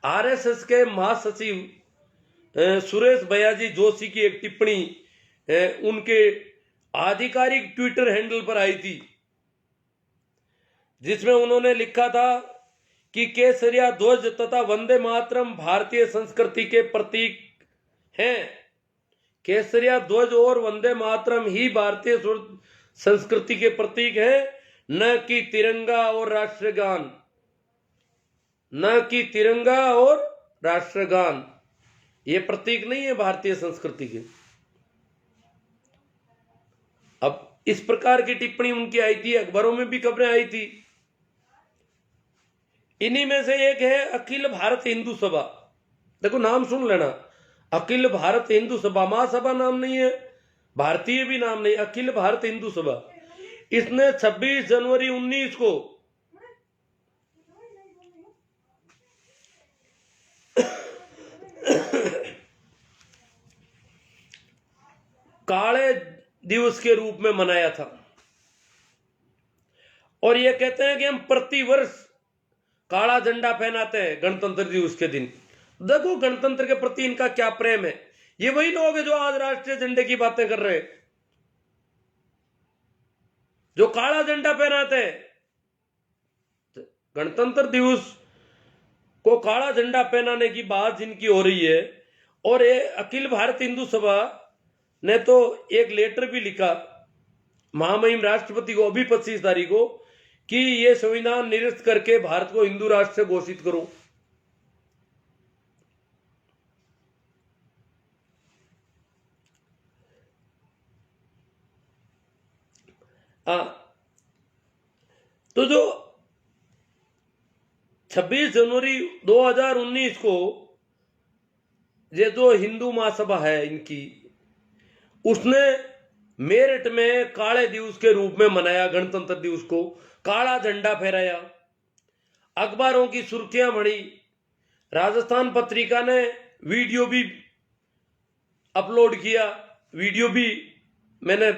RSS के महासचिव सुरेश भैयाजी जोशी की एक टिप्पणी उनके आधिकारिक ट्विटर हैंडल पर आई थी, जिसमें उन्होंने लिखा था कि केसरिया ध्वज तथा वंदे मातरम भारतीय संस्कृति के प्रतीक हैं। केसरिया ध्वज और वंदे मातरम ही भारतीय संस्कृति के प्रतीक हैं, न कि तिरंगा और राष्ट्रगान, न कि तिरंगा और राष्ट्रगान। ये प्रतीक नहीं है भारतीय संस्कृति के। अब इस प्रकार की टिप्पणी उनकी आई थी, अखबारों में भी खबरें आई थी। इन्हीं में से एक है अखिल भारत हिंदू सभा। देखो नाम सुन लेना, अखिल भारत हिंदू सभा, महासभा नाम नहीं है, भारतीय भी नाम नहीं, अखिल भारत हिंदू सभा। इसने 26 जनवरी 19 को काले दिवस के रूप में मनाया था और ये कहते हैं कि हम प्रतिवर्ष काला झंडा पहनाते हैं गणतंत्र दिवस के दिन। देखो गणतंत्र के प्रति इनका क्या प्रेम है। ये वही लोग हैं जो आज राष्ट्रीय झंडे की बातें कर रहे हैं, जो काला झंडा पहनाते हैं। गणतंत्र दिवस को काला झंडा पहनाने की बात जिनकी हो रही है, और ये अखिल भारत हिंदू सभा ने तो एक लेटर भी लिखा महामहिम राष्ट्रपति को अभी 25 तारीख को कि ये संविधान निरस्त करके भारत को हिंदू राष्ट्र घोषित करो। तो जो 26 जनवरी 2019 को ये जो हिंदू महासभा है इनकी, उसने मेरठ में काले दिवस के रूप में मनाया गणतंत्र दिवस को, काला झंडा फहराया, अखबारों की सुर्खियां बढ़ी। राजस्थान पत्रिका ने वीडियो भी अपलोड किया, वीडियो भी मैंने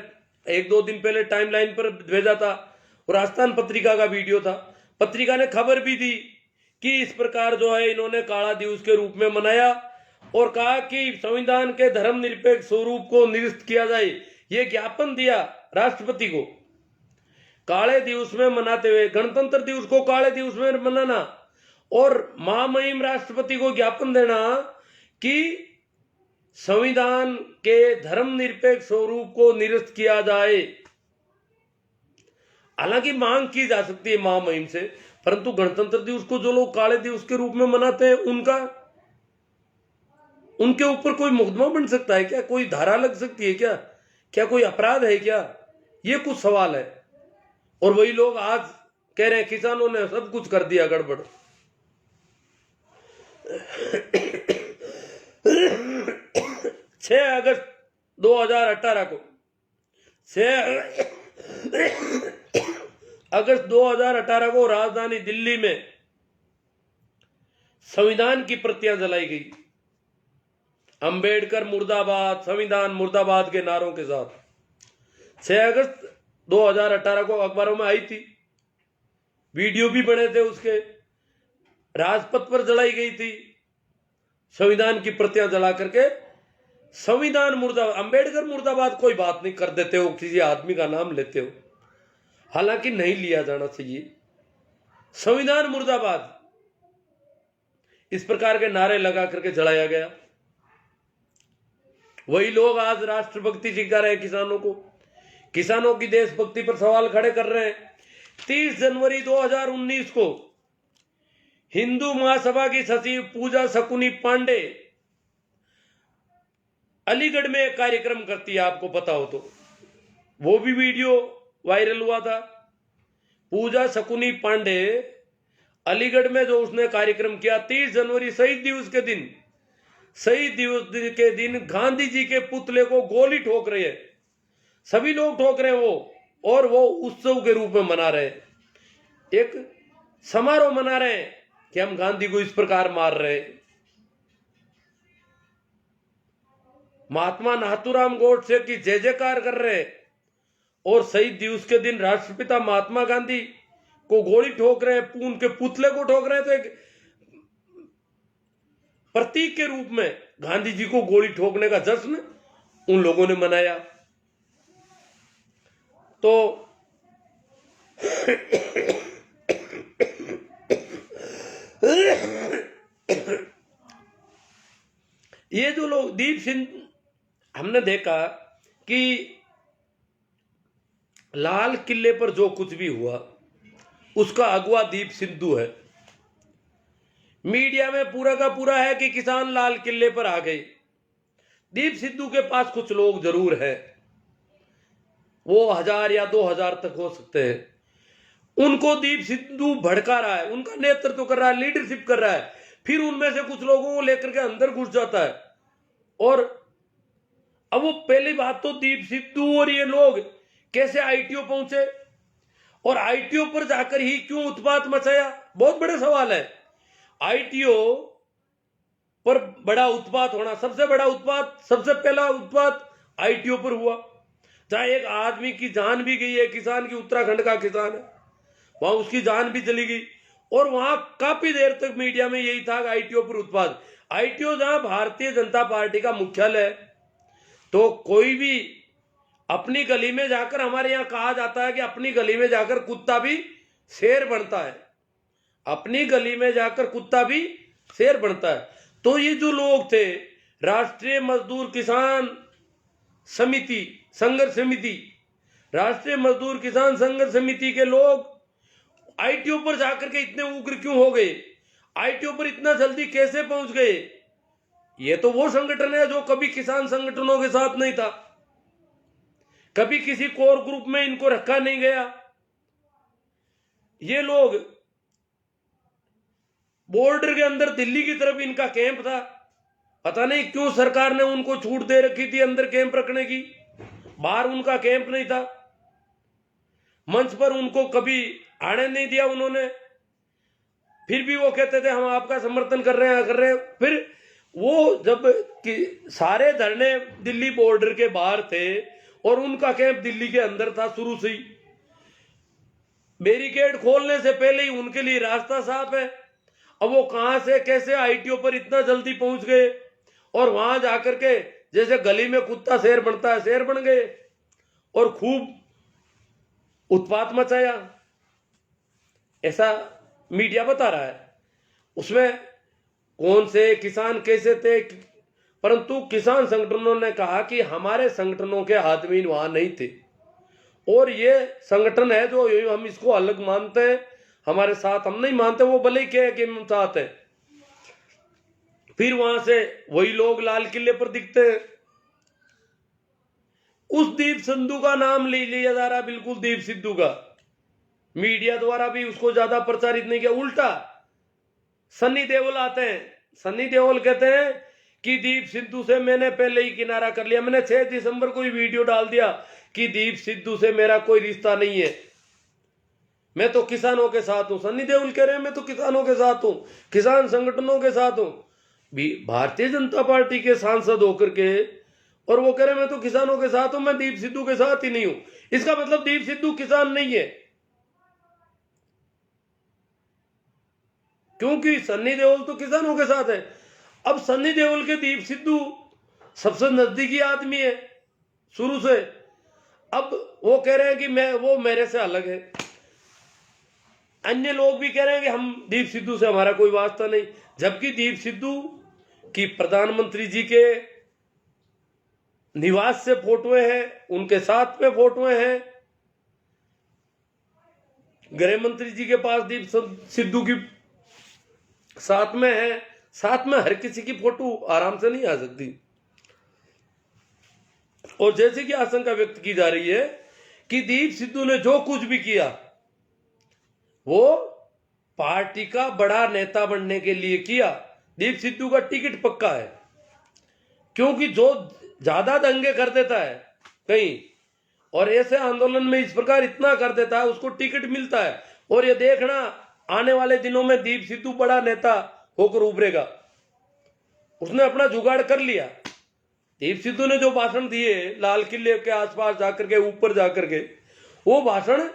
1-2 दिन पहले टाइमलाइन पर भेजा था, और राजस्थान पत्रिका का वीडियो था। पत्रिका ने खबर भी दी कि इस प्रकार जो है इन्होंने काला दिवस के रूप में मनाया और कहा कि संविधान के धर्मनिरपेक्ष स्वरूप को निरस्त किया जाए। ये ज्ञापन दिया राष्ट्रपति को। काले दिवस में मनाते हुए गणतंत्र दिवस को काले दिवस में मनाना और महामहिम राष्ट्रपति को ज्ञापन देना कि संविधान के धर्मनिरपेक्ष स्वरूप को निरस्त किया जाए। हालांकि मांग की जा सकती है महामहिम से, परंतु गणतंत्र दिवस को जो लोग काले दिवस के रूप में मनाते हैं उनके ऊपर कोई मुकदमा बन सकता है क्या? कोई धारा लग सकती है क्या? क्या कोई अपराध है क्या? ये कुछ सवाल है। और वही लोग आज कह रहे हैं किसानों ने सब कुछ कर दिया गड़बड़। 6 अगस्त 2018 को 6 अगस्त 2018 को राजधानी दिल्ली में संविधान की प्रतियां जलाई गई। अंबेडकर मुर्दाबाद, संविधान मुर्दाबाद के नारों के साथ 6 अगस्त 2018 को अखबारों में आई थी, वीडियो भी बने थे उसके। राजपथ पर जलाई गई थी संविधान की प्रतियां जला करके। संविधान मुर्दाबाद, अंबेडकर मुर्दाबाद कोई बात नहीं कर देते हो, किसी आदमी का नाम लेते हो, हालांकि नहीं लिया जाना चाहिए। संविधान मुर्दाबाद इस प्रकार के नारे लगा करके जलाया गया। वही लोग आज राष्ट्रभक्ति सिखा रहे हैं किसानों को, किसानों की देशभक्ति पर सवाल खड़े कर रहे हैं। 30 जनवरी 2019 को हिंदू महासभा की सचिव पूजा शकुनी पांडे अलीगढ़ में एक कार्यक्रम करती है, आपको पता हो तो, वो भी वीडियो वायरल हुआ था। पूजा शकुनी पांडे अलीगढ़ में जो उसने कार्यक्रम किया 30 जनवरी शहीद दिवस के दिन, शहीद दिवस के दिन गांधी जी के पुतले को गोली ठोक रहे हैं, सभी लोग ठोक रहे हैं वो, और वो उत्सव के रूप में मना रहे हैं, एक समारोह मना रहे हैं कि हम गांधी को इस प्रकार मार रहे हैं। महात्मा नाथूराम गोडसे की जय जयकार कर रहे हैं और शहीद दिवस के दिन राष्ट्रपिता महात्मा गांधी को गोली ठोक रहे हैं, उनके पुतले को ठोक रहे हैं। तो एक प्रतीक के रूप में गांधी जी को गोली ठोकने का जश्न उन लोगों ने मनाया। तो ये जो लोग दीप सिंह, हमने देखा कि लाल किले पर जो कुछ भी हुआ उसका अगुवा दीप सिद्धू है। मीडिया में पूरा का पूरा है कि किसान लाल किले पर आ गए। दीप सिद्धू के पास कुछ लोग जरूर है, वो 1000 या 2000 तक हो सकते हैं। उनको दीप सिद्धू भड़का रहा है, उनका नेतृत्व कर रहा है, लीडरशिप कर रहा है। फिर उनमें से कुछ लोगों को लेकर के अंदर घुस जाता है। और अब वो पहली बात तो दीप सिद्धू और ये लोग कैसे आईटीओ पहुंचे और आईटीओ पर जाकर ही क्यों उत्पात मचाया, बहुत बड़ा सवाल है। आईटीओ पर बड़ा उत्पात होना, सबसे बड़ा उत्पात, सबसे पहला उत्पात आईटीओ पर हुआ, जहां एक आदमी की जान भी गई है, किसान की, उत्तराखंड का किसान है, वहां उसकी जान भी चली गई। और वहां काफी देर तक मीडिया में यही था आईटीओ पर उत्पात। आईटीओ जहां भारतीय जनता पार्टी का मुख्यालय है, तो कोई भी अपनी गली में जाकर, हमारे यहां कहा जाता है कि अपनी गली में जाकर कुत्ता भी शेर बनता है, अपनी गली में जाकर कुत्ता भी शेर बनता है। तो ये जो लोग थे, राष्ट्रीय मजदूर किसान समिति, संघर्ष समिति, राष्ट्रीय मजदूर किसान संघर्ष समिति के लोग आईटीओ पर जाकर के इतने उग्र क्यों हो गए, आईटीओ पर इतना जल्दी कैसे पहुंच गए? ये तो वो संगठन है जो कभी किसान संगठनों के साथ नहीं था, कभी किसी कोर ग्रुप में इनको रखा नहीं गया। ये लोग बॉर्डर के अंदर दिल्ली की तरफ इनका कैंप था, पता नहीं क्यों सरकार ने उनको छूट दे रखी थी अंदर कैंप रखने की, बाहर उनका कैंप नहीं था, मंच पर उनको कभी आने नहीं दिया उन्होंने। फिर भी वो कहते थे हम आपका समर्थन कर रहे हैं। फिर वो जब कि सारे धरने दिल्ली बॉर्डर के बाहर थे और उनका कैंप दिल्ली के अंदर था शुरू से ही, बैरिकेड खोलने से पहले ही उनके लिए रास्ता साफ है। अब वो कहां से कैसे आईटीओ पर इतना जल्दी पहुंच गए और वहां जाकर के जैसे गली में कुत्ता शेर बनता है, शेर बन गए और खूब उत्पात मचाया, ऐसा मीडिया बता रहा है। उसमें कौन से किसान कैसे थे, परंतु किसान संगठनों ने कहा कि हमारे संगठनों के आदमी वहां नहीं थे और ये संगठन है जो हम इसको अलग मानते हैं, हमारे साथ हम नहीं मानते, वो भले ही कहे कि हम साथ हैं। फिर वहां से वही लोग लाल किले पर दिखते हैं। उस दीप सिद्धू का नाम ले लिया जा रहा, बिल्कुल दीप सिद्धू का, मीडिया द्वारा भी उसको ज्यादा प्रचारित नहीं किया। उल्टा सन्नी देओल आते हैं, सन्नी देओल कहते हैं कि दीप सिद्धू से मैंने पहले ही किनारा कर लिया, मैंने 6 दिसंबर को ही वीडियो डाल दिया कि दीप सिद्धू से मेरा कोई रिश्ता नहीं है, मैं तो किसानों के साथ हूं। सन्नी देओल कह रहे हैं मैं तो किसानों के साथ हूं, किसान संगठनों के साथ हूं, भारतीय जनता पार्टी के सांसद होकर के, और वो कह रहे हैं मैं तो किसानों के साथ हूं, मैं दीप सिद्धू के साथ ही नहीं हूं। इसका मतलब दीप सिद्धू किसान नहीं है, क्योंकि सन्नी देओल तो किसानों के साथ है। अब सन्नी देओल के दीप सिद्धू सबसे नजदीकी आदमी है शुरू से, अब वो कह रहे हैं कि वो मेरे से अलग है। अन्य लोग भी कह रहे हैं कि हम दीप सिद्धू से हमारा कोई वास्ता नहीं, जबकि दीप सिद्धू की प्रधानमंत्री जी के निवास से फोटोएं हैं, उनके साथ में फोटोएं हैं, गृह मंत्री जी के पास दीप सिद्धू की साथ में है, साथ में हर किसी की फोटो आराम से नहीं आ सकती। और जैसे कि आशंका व्यक्त की जा रही है कि दीप सिद्धू ने जो कुछ भी किया वो पार्टी का बड़ा नेता बनने के लिए किया। दीप सिद्धू का टिकट पक्का है, क्योंकि जो ज्यादा दंगे कर देता है कहीं और ऐसे आंदोलन में इस प्रकार इतना कर देता है, उसको टिकट मिलता है। और ये देखना आने वाले दिनों में दीप सिद्धू बड़ा नेता होकर उभरेगा, उसने अपना जुगाड़ कर लिया। दीप सिद्धू ने जो भाषण दिए लाल किले के आसपास जाकर के, ऊपर जाकर के, वो भाषण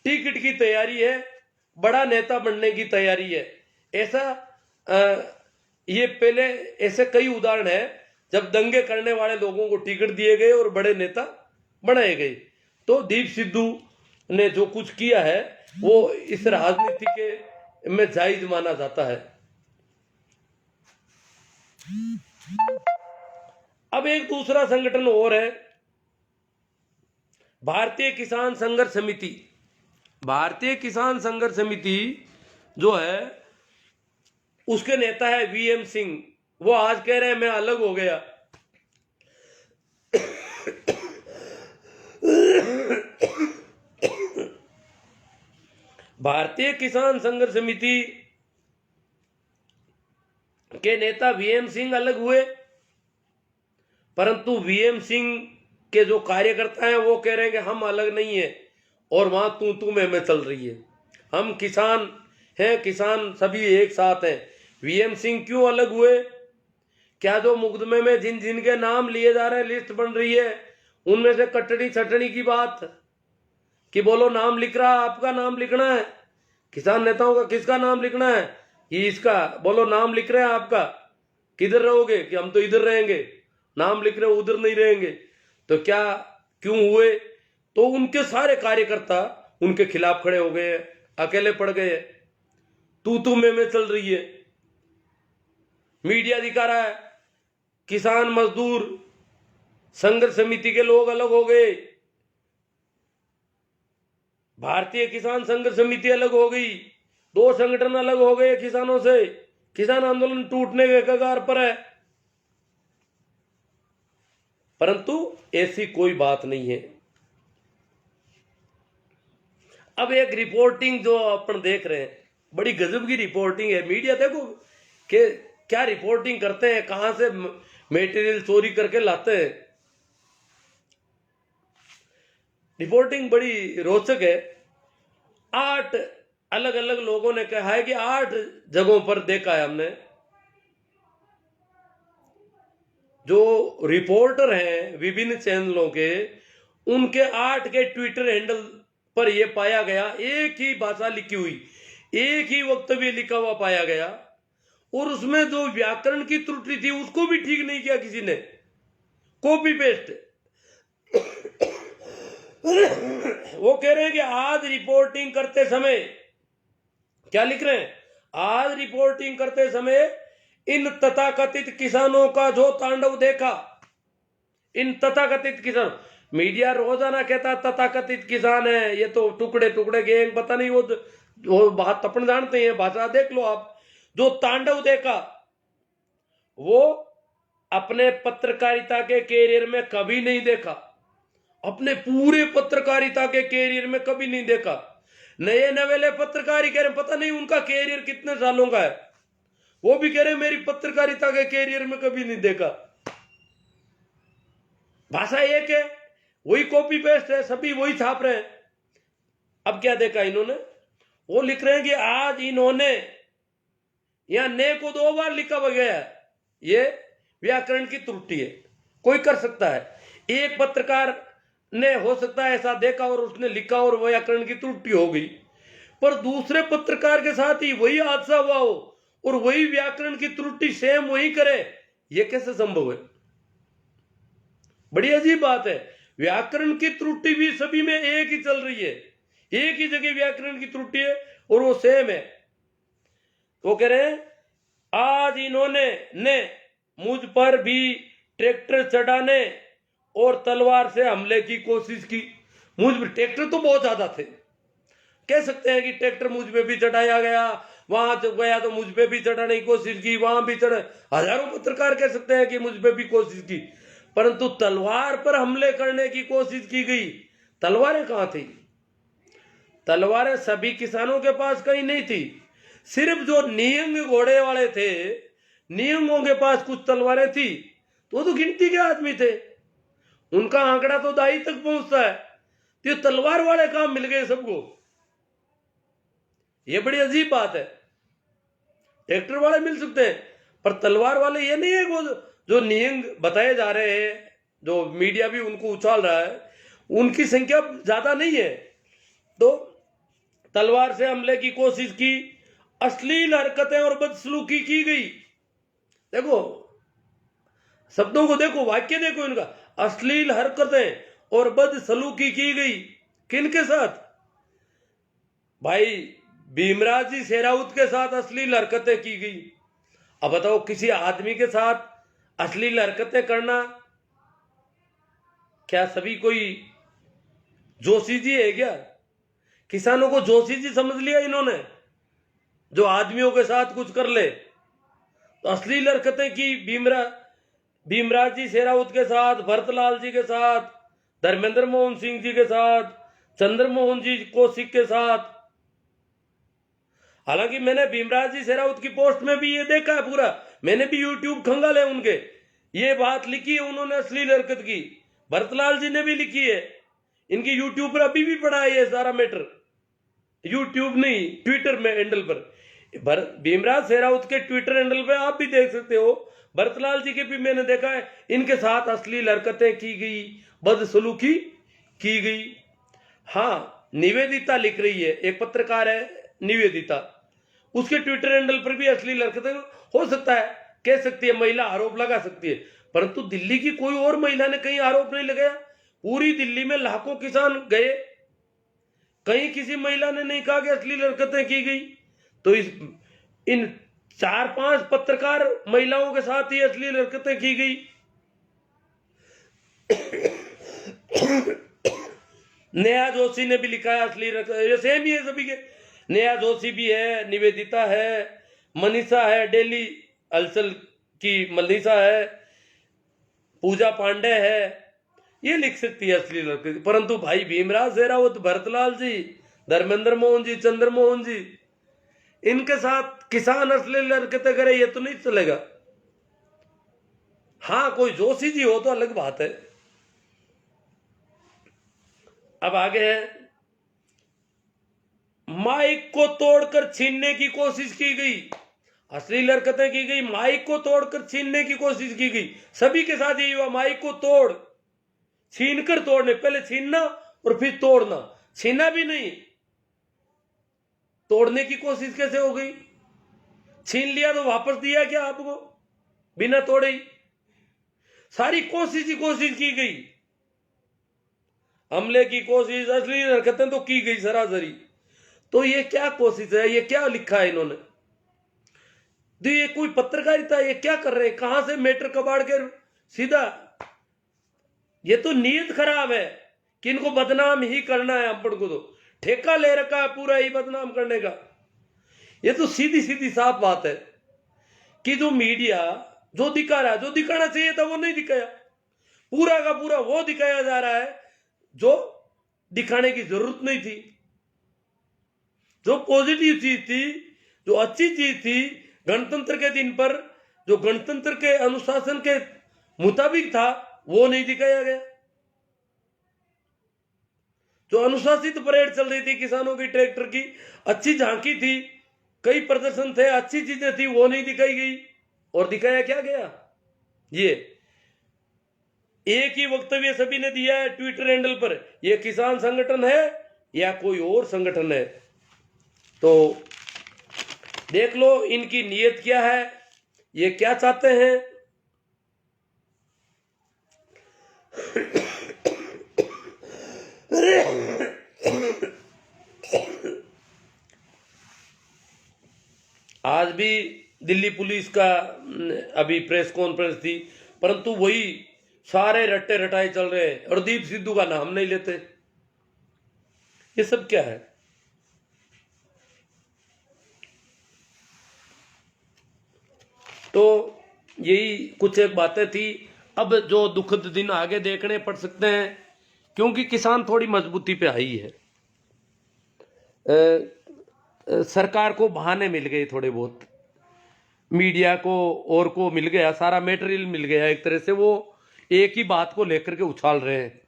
टिकट की तैयारी है, बड़ा नेता बनने की तैयारी है, ऐसा ये पहले ऐसे कई उदाहरण है जब दंगे करने वाले लोगों को टिकट दिए गए और बड़े नेता बनाए गए। तो दीप सिद्धू ने जो कुछ किया है वो इस राजनीति के में जायज माना जाता है। अब एक दूसरा संगठन और है, भारतीय किसान संघर्ष समिति। भारतीय किसान संघर्ष समिति जो है उसके नेता है वीएम सिंह। वो आज कह रहे हैं मैं अलग हो गया। भारतीय किसान संघर्ष समिति के नेता वीएम सिंह अलग हुए, परंतु वीएम सिंह के जो कार्यकर्ता हैं वो कह रहे हैं कि हम अलग नहीं है और वहां तू में चल रही है। हम किसान हैं, किसान सभी एक साथ हैं। वीएम सिंह क्यों अलग हुए? क्या जो मुकदमे में जिन जिन के नाम लिए जा रहे हैं, लिस्ट बन रही है, उनमें से कटड़ी छटड़ी की बात कि बोलो नाम लिख रहा, आपका नाम लिखना है, किसान नेताओं का किसका नाम लिखना है, ये इसका, बोलो नाम लिख रहे हैं आपका, किधर रहोगे? कि हम तो इधर रहेंगे, नाम लिख रहे हो उधर नहीं रहेंगे। तो क्या क्यों हुए? तो उनके सारे कार्यकर्ता उनके खिलाफ खड़े हो गए, अकेले पड़ गए, तू में चल रही है। मीडिया दिखा रहा है किसान मजदूर संघर्ष समिति के लोग अलग हो गए, भारतीय किसान संघर्ष समिति अलग हो गई, दो संगठन अलग हो गए किसानों से, किसान आंदोलन टूटने के कगार पर है। परंतु ऐसी कोई बात नहीं है। अब एक रिपोर्टिंग जो अपन देख रहे हैं, बड़ी गजब की रिपोर्टिंग है। मीडिया देखो कि क्या रिपोर्टिंग करते हैं, कहां से मटेरियल चोरी करके लाते हैं। रिपोर्टिंग बड़ी रोचक है। 8 अलग अलग लोगों ने कहा है कि 8 जगहों पर देखा है हमने। जो रिपोर्टर हैं विभिन्न चैनलों के, उनके 8 के ट्विटर हैंडल पर यह पाया गया, एक ही भाषा लिखी हुई, एक ही वक्तव्य लिखा हुआ पाया गया, और उसमें जो व्याकरण की त्रुटि थी उसको भी ठीक नहीं किया किसी ने, कॉपी पेस्ट। वो कह रहे हैं कि आज रिपोर्टिंग करते समय, क्या लिख रहे हैं, आज रिपोर्टिंग करते समय इन तथाकथित किसानों का जो तांडव देखा, इन तथाकथित किसान, मीडिया रोजाना कहता तथाकथित किसान है, ये तो टुकड़े टुकड़े गैंग, पता नहीं वो बात अपन जानते हैं, भाषा देख लो आप। जो तांडव देखा वो अपने पत्रकारिता के कैरियर में कभी नहीं देखा, अपने पूरे पत्रकारिता के कैरियर में कभी नहीं देखा। नए नवेले पत्रकारी कह रहे पता नहीं उनका कैरियर कितने सालों का है, वो भी कह रहे मेरी पत्रकारिता के कैरियर में कभी नहीं देखा। भाषा एक है, वही कॉपी पेस्ट है, सभी वही छाप रहे हैं। अब क्या देखा इन्होंने, वो लिख रहे हैं कि आज इन्होंने यहां ने को 2 बार लिखा गया है, ये व्याकरण की त्रुटि है, कोई कर सकता है। एक पत्रकार ने हो सकता है ऐसा देखा और उसने लिखा और व्याकरण की त्रुटि हो गई, पर दूसरे पत्रकार के साथ ही वही हादसा हुआ हो और वही व्याकरण की त्रुटि सेम वही करे, ये कैसे संभव है? बड़ी अजीब बात है। व्याकरण की त्रुटि भी सभी में एक ही चल रही है, एक ही जगह व्याकरण की त्रुटि है और वो सेम है। तो कह रहे हैं आज इन्होंने मुझ पर भी ट्रैक्टर चढ़ाने और तलवार से हमले की कोशिश की। मुझ पर ट्रैक्टर तो बहुत ज्यादा थे, कह सकते हैं कि ट्रैक्टर मुझ पे भी चढ़ाया गया, वहां जब गया तो मुझ पे भी चढ़ाने की कोशिश की, वहां भी चढ़े, हजारों पत्रकार कह सकते हैं कि मुझ पे भी कोशिश की, परंतु तलवार पर हमले करने की कोशिश की गई। तलवारें कहां थी? तलवारें सभी किसानों के पास कहीं नहीं थी, सिर्फ जो नियंग घोड़े वाले थे, नियंगों के पास कुछ तलवारें थी, तो गिनती के आदमी थे, उनका आंकड़ा तो दाई तक पहुंचता है। तो तलवार वाले काम मिल गए सबको, ये बड़ी अजीब बात है। ट्रैक्टर वाले मिल सकते हैं पर तलवार वाले ये नहीं है। वो जो नियंग बताए जा रहे हैं, जो मीडिया भी उनको उछाल रहा है, उनकी संख्या ज्यादा नहीं है। तो तलवार से हमले की कोशिश की, अश्लील हरकतें और बदसलूकी की गई, देखो शब्दों को, देखो वाक्य देखो इनका, अश्लील हरकतें और बदसलूकी की गई किनके साथ? भाई भीमराव जी शेरावत के साथ अश्लील हरकतें की गई। अब बताओ किसी आदमी के साथ अश्लील हरकतें करना क्या सभी कोई जोशी जी है क्या? किसानों को जोशी जी समझ लिया इन्होंने, जो आदमियों के साथ कुछ कर ले। तो अश्लील हरकतें की भीमराव जी शेरावत के साथ, भरतलाल जी के साथ, धर्मेंद्र मोहन सिंह जी के साथ, चंद्रमोहन जी कौशिक के साथ। हालांकि मैंने भीमराव जी शेरावत की पोस्ट में भी ये देखा है पूरा, मैंने भी यूट्यूब खंगाले उनके, ये बात लिखी है उन्होंने अश्लील हरकत की। भरतलाल जी ने भी लिखी है, इनकी यूट्यूब पर अभी भी पड़ा है ये सारा मैटर, यूट्यूब नहीं ट्विटर में हैंडल पर, भीमराव शेरावत के ट्विटर हैंडल पे आप भी देख सकते हो। भरतलाल जी के भी मैंने देखा है, इनके साथ अश्लील हरकतें की गई, बदसलूकी की गई। हाँ, निवेदिता लिख रही है, एक पत्रकार है निवेदिता, उसके ट्विटर हैंडल पर भी अश्लील हरकतें हो सकता है, कह सकती है महिला, आरोप लगा सकती है, परंतु दिल्ली की कोई और महिला ने कहीं आरोप नहीं लगाया। पूरी दिल्ली में लाखों किसान गए, कहीं किसी महिला ने नहीं कहा कि अश्लील हरकतें की गई। तो इन 4-5 पत्रकार महिलाओं के साथ ही अश्लील हरकतें की गई। नेहा जोशी ने भी लिखा है अश्लील हरकतें, ये सेम ही है सभी के। नेहा जोशी भी है, निवेदिता है, मनीषा है, डेली हलचल की मनीषा है, पूजा पांडे है, ये लिख सकती है अश्लील हरकत। परंतु भाई भीमराव शेरावत, भरतलाल जी, धर्मेंद्र मोहन जी, चंद्रमोहन जी, इनके साथ किसान अश्लील हरकतें करे, ये तो नहीं चलेगा। हाँ, कोई जोशी जी हो तो अलग बात है। अब आगे है, माइक को तोड़कर छीनने की कोशिश की गई, अश्लील हरकतें की गई, माइक को तोड़कर छीनने की कोशिश की गई। सभी के साथ यही हुआ, माइक को तोड़, छीनकर तोड़ने, पहले छीनना और फिर तोड़ना, छीना भी नहीं, तोड़ने की कोशिश कैसे हो गई? छीन लिया तो वापस दिया क्या आपको बिना तोड़े ही? सारी कोशिश ही कोशिश की गई, हमले की कोशिश, अश्लील हरकतें तो की गई सरासरी। तो ये क्या कोशिश है, ये क्या लिखा है इन्होंने? तो ये कोई पत्रकारिता, ये क्या कर रहे हैं? कहां से मैटर कबाड़ के सीधा, ये तो नीयत खराब है कि इनको बदनाम ही करना है। अपन को तो ठेका ले रखा है पूरा ही बदनाम करने का। ये तो सीधी सीधी साफ बात है कि जो मीडिया जो दिखा रहा है, जो दिखाना चाहिए था वो नहीं दिखाया, पूरा का पूरा वो दिखाया जा रहा है जो दिखाने की जरूरत नहीं थी। जो पॉजिटिव चीज थी, जो अच्छी चीज थी, गणतंत्र के दिन पर जो गणतंत्र के अनुशासन के मुताबिक था, वो नहीं दिखाया गया। जो अनुशासित परेड चल रही थी किसानों की, ट्रैक्टर की, अच्छी झांकी थी, कई प्रदर्शन थे, अच्छी चीजें थी, वो नहीं दिखाई गई। और दिखाया क्या गया? ये एक ही वक्तव्य सभी ने दिया है ट्विटर हैंडल पर, ये किसान संगठन है या कोई और संगठन है। तो देख लो इनकी नीयत क्या है, ये क्या चाहते हैं। आज भी दिल्ली पुलिस का अभी प्रेस कॉन्फ्रेंस थी, परंतु वही सारे रट्टे रटाए चल रहे हैं और दीप सिद्धू का नाम नहीं लेते। ये सब क्या है? तो यही कुछ एक बातें थी। अब जो दुखद दिन आगे देखने पड़ सकते हैं, क्योंकि किसान थोड़ी मजबूती पे आई है। सरकार को बहाने मिल गए थोड़े बहुत, मीडिया को और को मिल गया, सारा मटेरियल मिल गया एक तरह से, वो एक ही बात को लेकर के उछाल रहे हैं।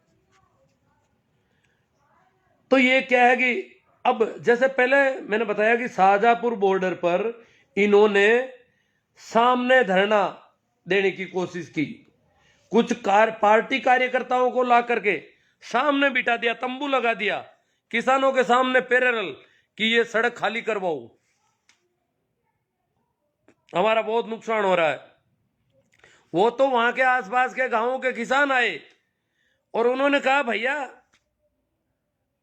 तो ये क्या है कि अब जैसे पहले मैंने बताया कि शाहजहांपुर बॉर्डर पर इन्होंने सामने धरना देने की कोशिश की, कुछ पार्टी कार्यकर्ताओं को ला करके सामने बिठा दिया, तंबू लगा दिया किसानों के सामने पैरेलल कि ये सड़क खाली करवाओ, हमारा बहुत नुकसान हो रहा है। वो तो वहां के आसपास के गांवों के किसान आए और उन्होंने कहा भैया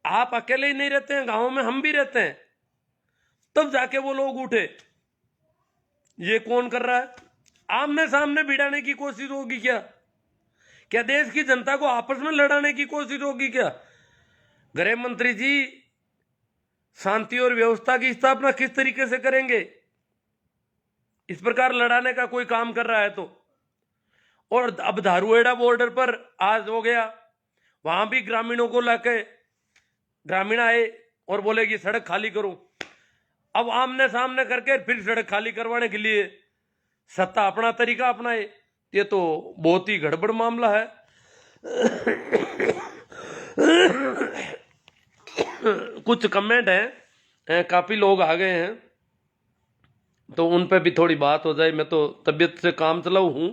आप अकेले ही नहीं रहते हैं, गांव में हम भी रहते हैं। तब जाके वो लोग उठे, ये कौन कर रहा है? आमने सामने भिड़ाने की कोशिश होगी क्या? क्या देश की जनता को आपस में लड़ाने की कोशिश होगी क्या? गृह मंत्री जी शांति और व्यवस्था की स्थापना किस तरीके से करेंगे? इस प्रकार लड़ाने का कोई काम कर रहा है तो। और अब धारूहेड़ा बॉर्डर पर आज हो गया, वहां भी ग्रामीणों को लाके ग्रामीण आए और बोले कि सड़क खाली करो। अब आमने सामने करके फिर सड़क खाली करवाने के लिए सत्ता अपना तरीका अपनाए, ये तो बहुत ही गड़बड़ मामला है। कुछ कमेंट हैं, काफी लोग आ गए हैं तो उन पे भी थोड़ी बात हो जाए। मैं तो तबीयत से काम चलाऊ हूँ,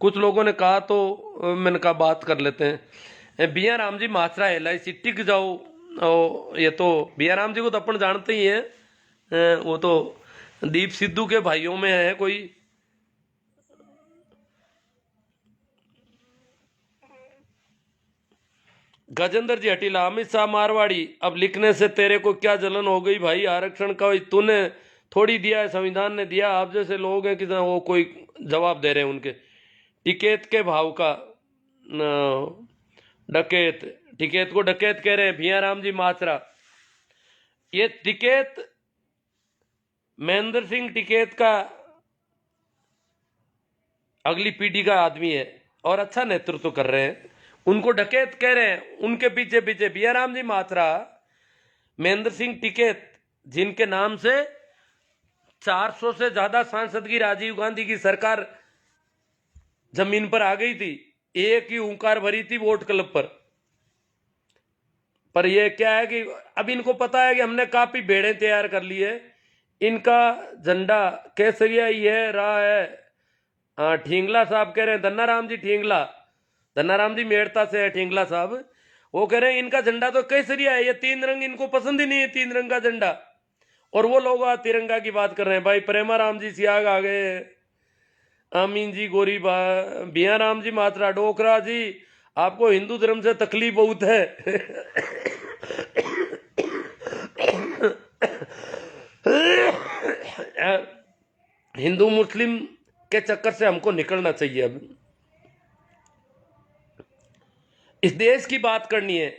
कुछ लोगों ने कहा तो मैंने कहा बात कर लेते हैं। बिया राम जी मात्रा LIC टिक जाओ, और ये तो बिया राम जी को तो अपन जानते ही हैं, वो तो दीप सिद्धू के भाइयों में है कोई। गजेंद्र जी हटीला, अमित शाह मारवाड़ी, अब लिखने से तेरे को क्या जलन हो गई भाई? आरक्षण का तूने थोड़ी दिया है, संविधान ने दिया। आप जैसे लोग हैं कि वो कोई जवाब दे रहे हैं उनके। टिकैत के भाव का डकैत, टिकैत को डकैत कह रहे हैं भिया राम जी मात्रा। ये टिकैत महेंद्र सिंह टिकैत का अगली पीढ़ी का आदमी है और अच्छा नेतृत्व कर रहे हैं, उनको डकैत कह रहे हैं। उनके पीछे पीछे भिया राम जी मात्रा, महेंद्र सिंह टिकैत, जिनके नाम से 400 से ज्यादा सांसद की राजीव गांधी की सरकार जमीन पर आ गई थी, एक ही ऊंकार भरी थी वोट क्लब पर ये क्या है कि अब इनको पता है कि हमने काफी बेड़े तैयार कर ली है। इनका झंडा केसरिया ही है रहा है। ठींगला साहब कह रहे हैं, धन्ना राम जी ठींगला, धन्ना राम जी मेड़ता से है ठींगला साहब, वो कह रहे हैं इनका झंडा तो केसरिया है, ये 3 रंग इनको पसंद ही नहीं है, 3 रंग का झंडा। और वो लोग आज तिरंगा की बात कर रहे हैं। भाई प्रेमा राम जी सियाग आ गए, आमीन जी गोरी बिया राम जी मात्रा, डोकरा जी आपको हिंदू धर्म से तकलीफ बहुत है। हिंदू मुस्लिम के चक्कर से हमको निकलना चाहिए। अब इस देश की बात करनी है,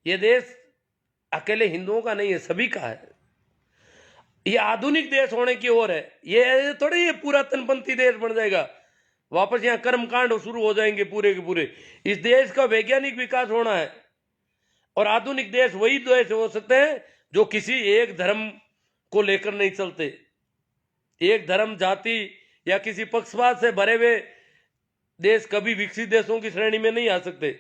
यह देश अकेले हिंदुओं का नहीं है, सभी का है। ये आधुनिक देश होने की ओर है, ये थोड़ी ये पुरातनपंथी देश बन जाएगा, वापस यहाँ कर्मकांड शुरू हो जाएंगे पूरे के पूरे। इस देश का वैज्ञानिक विकास होना है और आधुनिक देश वही देश हो सकते हैं जो किसी एक धर्म को लेकर नहीं चलते। एक धर्म जाति या किसी पक्षपात से भरे हुए देश कभी विकसित देशों की श्रेणी में नहीं आ सकते।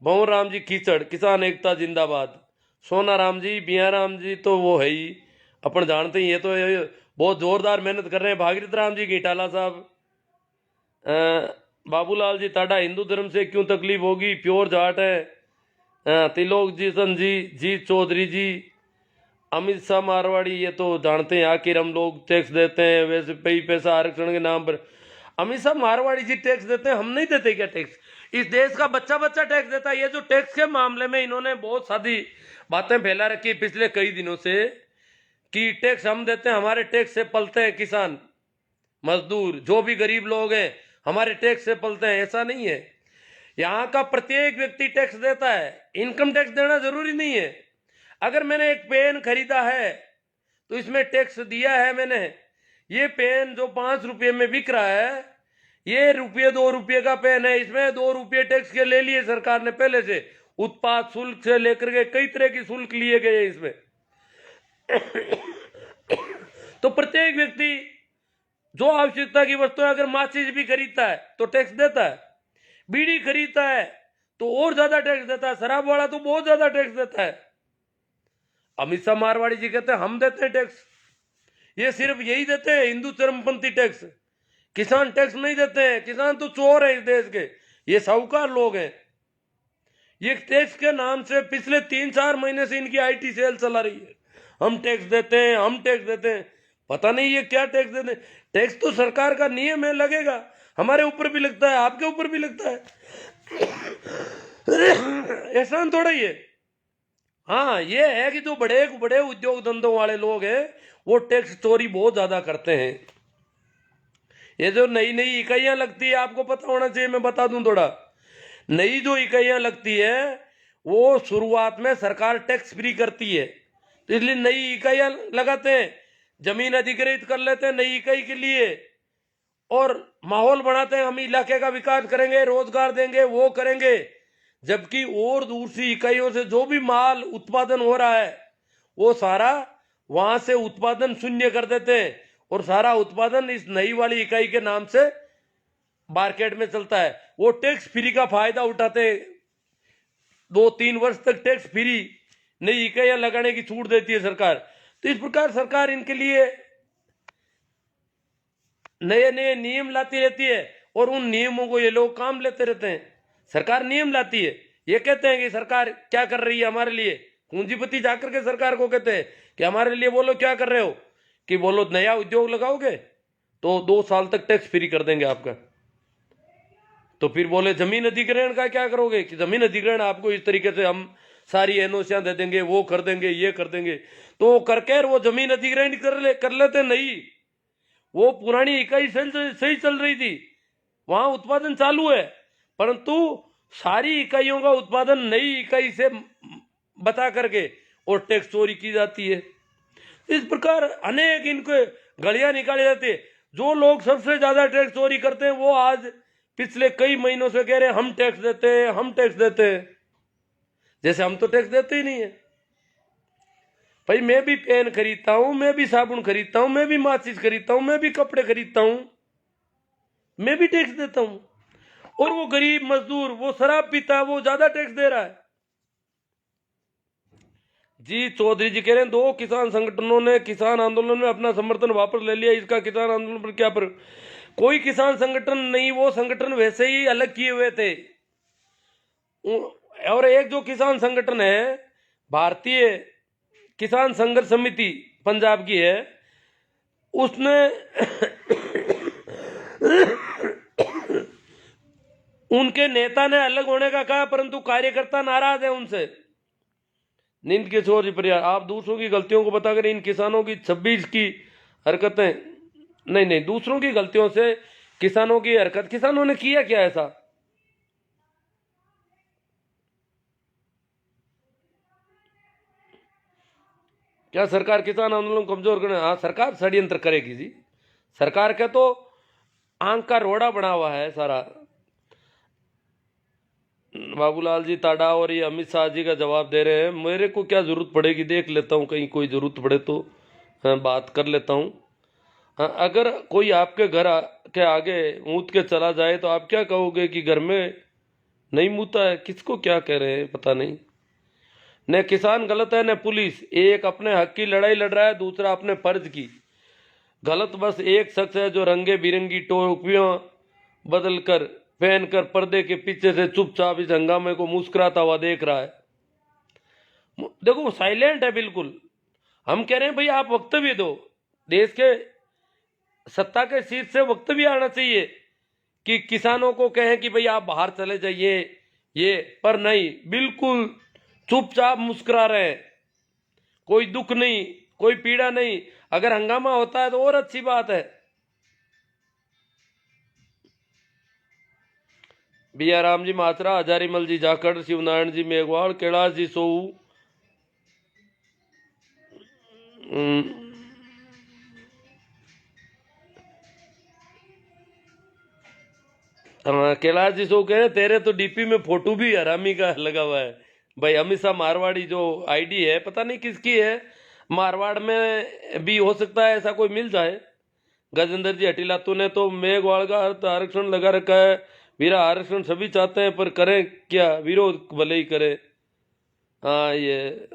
भंवर राम जी कीचड़, किसान एकता जिंदाबाद, सोना राम जी, बिया राम जी तो वो है ही, अपन जानते ही, ये तो बहुत जोरदार मेहनत कर रहे हैं। भागीरथ राम जी घीटाला साहब, बाबूलाल जी टाडा, हिंदू धर्म से क्यों तकलीफ होगी, प्योर जाट है। तिलोक जी सन जी चौधरी जी, अमित शाह मारवाड़ी, ये तो जानते हैं आखिर हम लोग टैक्स देते हैं वैसे पैसा आरक्षण के नाम पर। अमित शाह मारवाड़ी जी टैक्स देते हैं, हम नहीं देते क्या टैक्स? इस देश का बच्चा बच्चा टैक्स देता है। ये जो टैक्स के मामले में इन्होंने बहुत सारी बातें फैला रखी पिछले कई दिनों से कि टैक्स हम देते हैं, हमारे टैक्स से पलते हैं किसान मजदूर, जो भी गरीब लोग हैं हमारे टैक्स से पलते हैं। ऐसा नहीं है, यहाँ का प्रत्येक व्यक्ति टैक्स देता है। इनकम टैक्स देना जरूरी नहीं है। अगर मैंने एक पेन खरीदा है तो इसमें टैक्स दिया है मैंने। ये पेन जो 5 रुपये में बिक रहा है, ये ₹2 का पेन है, इसमें ₹2 टैक्स के ले लिए सरकार ने पहले से। उत्पाद शुल्क से लेकर के कई तरह की शुल्क लिए गए इसमें। तो प्रत्येक व्यक्ति जो आवश्यकता की वस्तु है, अगर माचिस भी खरीदता है तो टैक्स देता है, बीड़ी खरीदता है तो और ज्यादा टैक्स देता है, शराब वाला तो बहुत ज्यादा टैक्स देता है। अमित शाह मारवाड़ी जी कहते हैं हम देते हैं टैक्स, ये सिर्फ यही देते हैं हिंदू धर्मपंथी टैक्स, किसान टैक्स नहीं देते हैं। किसान तो चोर है इस देश के, ये साहूकार लोग हैं। ये टैक्स के नाम से पिछले 3-4 महीने से इनकी IT सेल चला रही है। हम टैक्स देते हैं, हम टैक्स देते हैं, पता नहीं ये क्या टैक्स देते हैं। टैक्स तो सरकार का नियम है, लगेगा, हमारे ऊपर भी लगता है, आपके ऊपर भी लगता है, एहसान थोड़ा ही है। हाँ ये है कि जो बड़े बड़े उद्योग धंधों वाले लोग हैं वो टैक्स चोरी बहुत ज्यादा करते हैं। ये जो नई नई इकाइयां लगती है, आपको पता होना चाहिए, मैं बता दूं थोड़ा। नई जो इकाइयां लगती है वो शुरुआत में सरकार टैक्स फ्री करती है, तो इसलिए नई इकाइयां लगाते हैं, जमीन अधिग्रहित कर लेते हैं नई इकाई के लिए, और माहौल बनाते हैं, हम इलाके का विकास करेंगे, रोजगार देंगे, वो करेंगे। जबकि और दूसरी इकाइयों से जो भी माल उत्पादन हो रहा है वो सारा वहां से उत्पादन शून्य कर देते हैं, और सारा उत्पादन इस नई वाली इकाई के नाम से मार्केट में चलता है। वो टैक्स फ्री का फायदा उठाते हैं, 2-3 वर्ष तक टैक्स फ्री नई इकाइयां लगाने की छूट देती है सरकार। तो इस प्रकार सरकार इनके लिए नए नए नियम लाती रहती है, और उन नियमों को ये लोग काम लेते रहते हैं। सरकार नियम लाती है, ये कहते हैं कि सरकार क्या कर रही है हमारे लिए, पूंजीपति जाकर के सरकार को कहते हैं कि हमारे लिए बोलो क्या कर रहे हो, कि बोलो नया उद्योग लगाओगे तो 2 साल तक टैक्स फ्री कर देंगे आपका। तो फिर बोले जमीन अधिग्रहण का क्या करोगे, कि जमीन अधिग्रहण आपको इस तरीके से हम सारी एनओसियां दे देंगे, वो कर देंगे, ये कर देंगे। तो करके वो जमीन अधिग्रहण कर लेते नहीं, वो पुरानी इकाई सही चल रही थी, वहां उत्पादन चालू है, परंतु सारी इकाइयों का उत्पादन नई इकाई से बता करके और टैक्स चोरी की जाती है। इस प्रकार अनेक इनके गलियां निकाली जाती है। जो लोग सबसे ज्यादा टैक्स चोरी करते हैं वो आज पिछले कई महीनों से कह रहे हैं हम टैक्स देते हैं, हम टैक्स देते हैं, जैसे हम तो टैक्स देते ही नहीं है। भाई मैं भी पेन खरीदता हूं, मैं भी साबुन खरीदता हूं, मैं भी माचिस खरीदता हूं, मैं भी कपड़े खरीदता हूं, मैं भी टैक्स देता हूं। और वो गरीब मजदूर, वो शराब पीता है, वो ज्यादा टैक्स दे रहा है। जी चौधरी जी कह रहे हैं 2 किसान संगठनों ने किसान आंदोलन में अपना समर्थन वापस ले लिया, इसका किसान आंदोलन पर क्या पर? कोई किसान संगठन नहीं, वो संगठन वैसे ही अलग किए हुए थे। और एक जो किसान संगठन है भारतीय किसान संघर्ष समिति पंजाब की है, उसने उनके नेता ने अलग होने का कहा, परंतु कार्यकर्ता नाराज है उनसे। नींद के छोर पर आप दूसरों की गलतियों को बताकर इन किसानों की 26 की हरकतें, नहीं दूसरों की गलतियों से किसानों की हरकत, किसानों ने किया क्या ऐसा? क्या सरकार किसान आंदोलन कमजोर करने? हाँ सरकार षड्यंत्र करेगी जी, सरकार का तो आंख का रोड़ा बना हुआ है सारा। बाबूलाल जी टाडा और ये अमित शाह जी का जवाब दे रहे हैं, मेरे को क्या जरूरत पड़ेगी, देख लेता हूँ कहीं कोई जरूरत पड़े तो बात कर लेता हूँ। अगर कोई आपके घर के आगे मूत के चला जाए तो आप क्या कहोगे कि घर में नहीं मूता है? किसको क्या कह रहे हैं पता नहीं। न किसान गलत है न पुलिस, एक अपने हक की लड़ाई लड़ रहा है, दूसरा अपने फर्ज की। गलत बस एक शख्स है जो रंगे बिरंगी टोपियां बदल कर पहनकर पर्दे के पीछे से चुपचाप इस हंगामे को मुस्कुराता हुआ देख रहा है। देखो वो साइलेंट है बिल्कुल। हम कह रहे हैं भाई आप वक्तव्य दो, देश के सत्ता के शीर्ष से वक्तव्य आना चाहिए कि किसानों को कहें कि भाई आप बाहर चले जाइए, ये पर नहीं, बिल्कुल चुपचाप मुस्कुरा रहे हैं, कोई दुख नहीं, कोई पीड़ा नहीं। अगर हंगामा होता है तो और अच्छी बात है। बिया राम जी मात्रा, हजारीमल जी जाखड़, शिवनारायण जी मेघवाल, कैलाश जी सोऊ, कैलाश जी सोऊ कह रहे तेरे तो डीपी में फोटो भी हरामी का लगा हुआ है। भाई अमित शाह मारवाड़ी जो आईडी है पता नहीं किसकी है, मारवाड़ में भी हो सकता है ऐसा कोई मिल जाए। गजेंद्र जी हटीलातू ने तो मेघवाल का आरक्षण लगा रखा है, वीरा आरक्षण सभी चाहते हैं पर करें क्या, विरोध भले ही करे। हाँ ये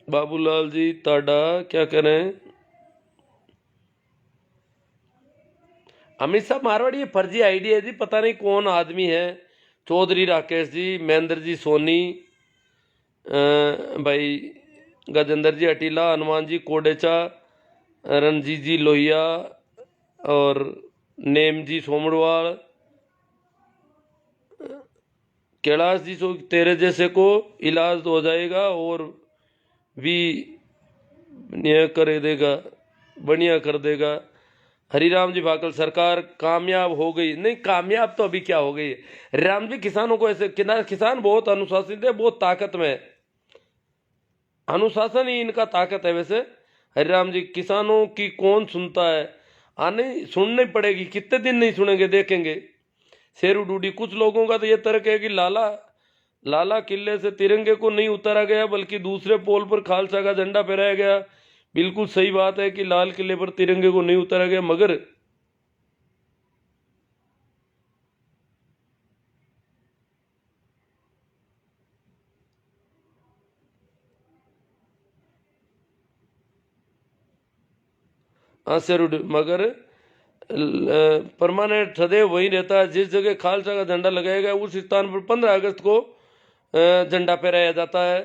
बाबूलाल जी टाडा क्या कह रहे हैं? अमित शाह मारवाड़ी ये फर्जी आईडी है जी, पता नहीं कौन आदमी है। चौधरी राकेश जी, महेंद्र जी सोनी, भाई गजेंद्र जी अटीला, हनुमान जी कोडेचा, रणजीत जी लोहिया और नेम जी सोमड़वाल, कैलाश जी सो तेरे जैसे को इलाज हो जाएगा और भी न्याय कर देगा, बढ़िया कर देगा। हरिराम जी भाकल सरकार कामयाब हो गई। नहीं, कामयाब तो अभी क्या हो गई है। हरिराम जी किसानों को ऐसे किसान बहुत अनुशासित है, बहुत ताकत में है। अनुशासन ही इनका ताकत है। वैसे हरिराम जी किसानों की कौन सुनता है, आने सुननी पड़ेगी, कितने दिन नहीं सुनेंगे देखेंगे। शेरू डूडी कुछ लोगों का तो ये तर्क है कि लाला किले से तिरंगे को नहीं उतारा गया बल्कि दूसरे पोल पर खालसा का झंडा फहराया गया। बिल्कुल सही बात है कि लाल किले पर तिरंगे को नहीं उतारा गया, मगर मगर परमानेंट सदैव वही रहता है। जिस जगह खालसा का झंडा लगाया गया उस स्थान पर 15 अगस्त को झंडा फहराया जाता है।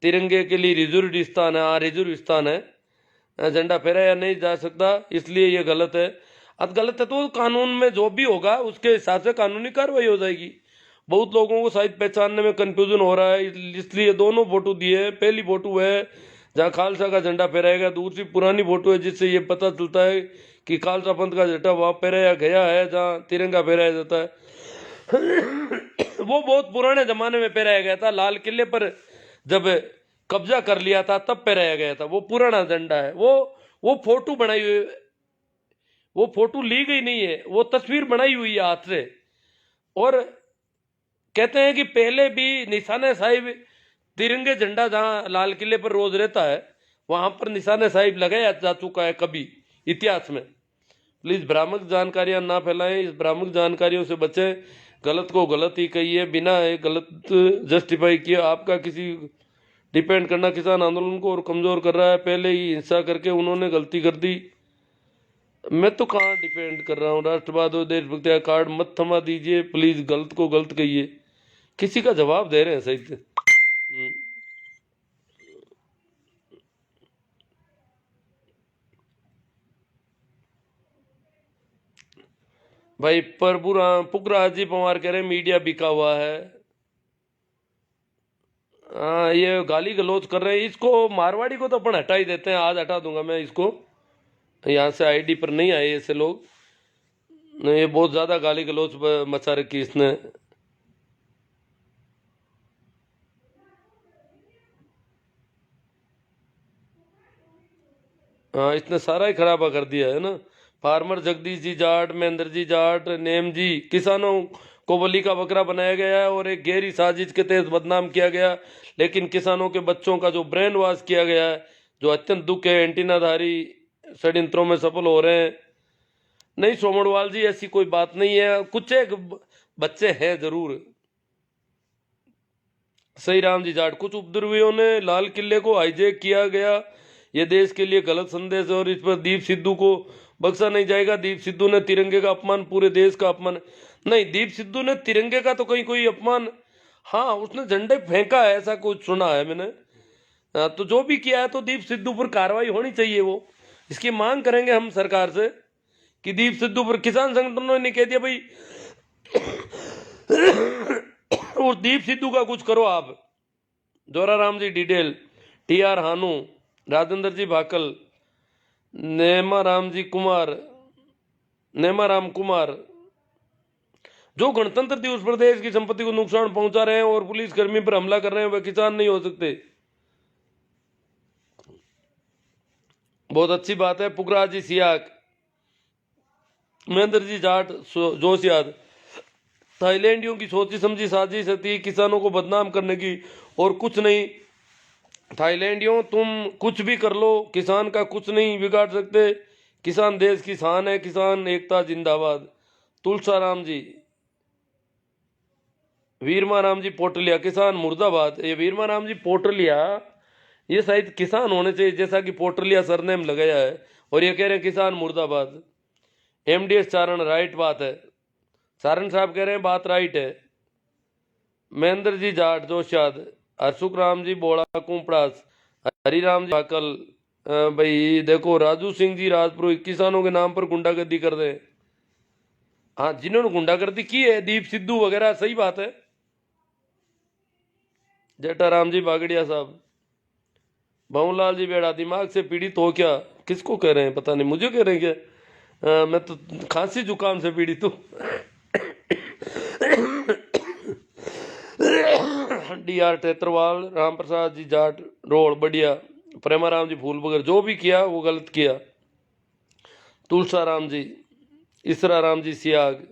तिरंगे के लिए रिजर्व स्थान है, रिजर्व स्थान है, झंडा फहराया नहीं जा सकता, इसलिए ये गलत है। अब गलत है तो कानून में जो भी होगा उसके हिसाब से कानूनी कार्रवाई हो जाएगी। बहुत लोगों को शायद पहचानने में कंफ्यूजन हो रहा है, इसलिए दोनों फोटो दिए हैं। पहली फोटो है जहाँ खालसा का झंडा फहराएगा, दूसरी पुरानी फोटो है जिससे ये पता चलता है कि खालसा पंथ का झंडा वहाँ फहराया गया है जहाँ तिरंगा फहराया जाता है। वो बहुत पुराने जमाने में फहराया गया था, लाल किले पर जब कब्जा कर लिया था तब फहराया गया था। वो पुराना झंडा है। वो फोटो बनाई हुई, वो फोटो ली गई नहीं है, वो तस्वीर बनाई हुई है हाथ से। और कहते हैं कि पहले भी निशाने साहिब तिरंगे झंडा जहां लाल किले पर रोज रहता है वहां पर निशाने साहिब लगाया जा चुका है कभी इतिहास में। प्लीज भ्रामक जानकारियां ना फैलाएं, इस भ्रामक जानकारियों से बचें। गलत को गलत ही कहिए, बिना गलत जस्टिफाई किए आपका किसी डिपेंड करना किसान आंदोलन को और कमजोर कर रहा है। पहले ही हिंसा करके उन्होंने गलती कर दी। मैं तो कहाँ डिपेंड कर रहा हूँ। राष्ट्रवाद और देशभक्ति का कार्ड मत थमा दीजिए प्लीज, गलत को गलत कहिए। किसी का जवाब दे रहे हैं सही से। भाई पुखराज जी पवार कह रहे हैं मीडिया बिका हुआ है। हाँ, ये गाली गलौज कर रहे हैं। इसको मारवाड़ी को तो अपन हटा ही देते हैं, आज हटा दूंगा मैं इसको। यहाँ से आईडी पर नहीं आए ऐसे लोग, ये बहुत ज्यादा गाली गलौज मचा रखी इसने। हाँ, इसने सारा ही खराबा कर दिया है ना। फार्मर जगदीश जी जाट, महेंद्र जी जाट, नेम जी, किसानों को बलि का बकरा बनाया गया है और एक गहरी साजिश के तहत बदनाम किया गया। लेकिन किसानों के बच्चों का जो ब्रेन वॉश किया गया है, जो अत्यंत दुख है, एंटीनाधारी षड्यंत्रों में सफल हो रहे हैं। नहीं सोमड़वाल जी, ऐसी कोई बात नहीं है। कुछ एक बच्चे हैं जरूर। सही राम जी जाट, कुछ उपद्रवियों ने लाल किले को हाईजैक किया गया, ये देश के लिए गलत संदेश है और इस पर दीप सिद्धू को बख्शा नहीं जाएगा। दीप सिद्धू ने तिरंगे का अपमान, पूरे देश का अपमान नहीं। दीप सिद्धू ने तिरंगे का तो कहीं कोई अपमान, हाँ उसने झंडे फेंका है ऐसा कुछ सुना है मैंने। तो जो भी किया है तो दीप सिद्धू पर कार्रवाई होनी चाहिए। वो इसकी मांग करेंगे हम सरकार से कि दीप सिद्धू पर, किसान संगठनों ने कह दिया भाई उस दीप सिद्धू का कुछ करो आप। जोराराम जी डिटेल, TR हानू, राजेंद्र जी भाकल, नेमाराम कुमार जो गणतंत्र दिवस पर देश की संपत्ति को नुकसान पहुंचा रहे हैं और पुलिसकर्मी पर हमला कर रहे हैं, वह किसान नहीं हो सकते। बहुत अच्छी बात है। पुखराज जी सियाक, महेंद्र जी जाट, जोशियाद, थाईलैंडियों की सोची समझी साजिश थी किसानों को बदनाम करने की और कुछ नहीं। थाईलैंडियों तुम कुछ भी कर लो, किसान का कुछ नहीं बिगाड़ सकते। किसान देश की शान है, किसान एकता जिंदाबाद। तुलसाराम जी, वीरमाराम जी पोटलिया, किसान मुर्दाबाद। ये वीरमाराम जी पोटलिया ये शायद किसान होने चाहिए, जैसा कि पोटलिया सरनेम लगाया है और ये कह रहे हैं किसान मुर्दाबाद। MDS चारण, राइट बात है। सारण साहब कह रहे हैं बात राइट है। महेंद्र जी जाट, जोशाद, हरसुख राम जी बोड़ा कुंपड़ास, हरिराम जी भाकल, भाई देखो राजू सिंह जी राजपुरोहित किसानों के नाम पर गुंडागर्दी कर रहे हैं। हाँ, जिन्होंने गुंडागर्दी की है, दीप सिद्धू वगैरह, सही बात है। जेठाराम जी बागड़िया साहब, भवनलाल जी बेड़ा, दिमाग से पीड़ित हो क्या? किसको कह रहे हैं, पता नहीं, मुझे कह रहे हैं क्या? मैं तो खांसी जुकाम से पीड़ित हूँ। DR टेत्रवाल, राम प्रसाद जी जाट रोड बढ़िया, प्रेमाराम जी फूलबगर, जो भी किया वो गलत किया। तुलसाराम जी, इसरा राम जी सियाग,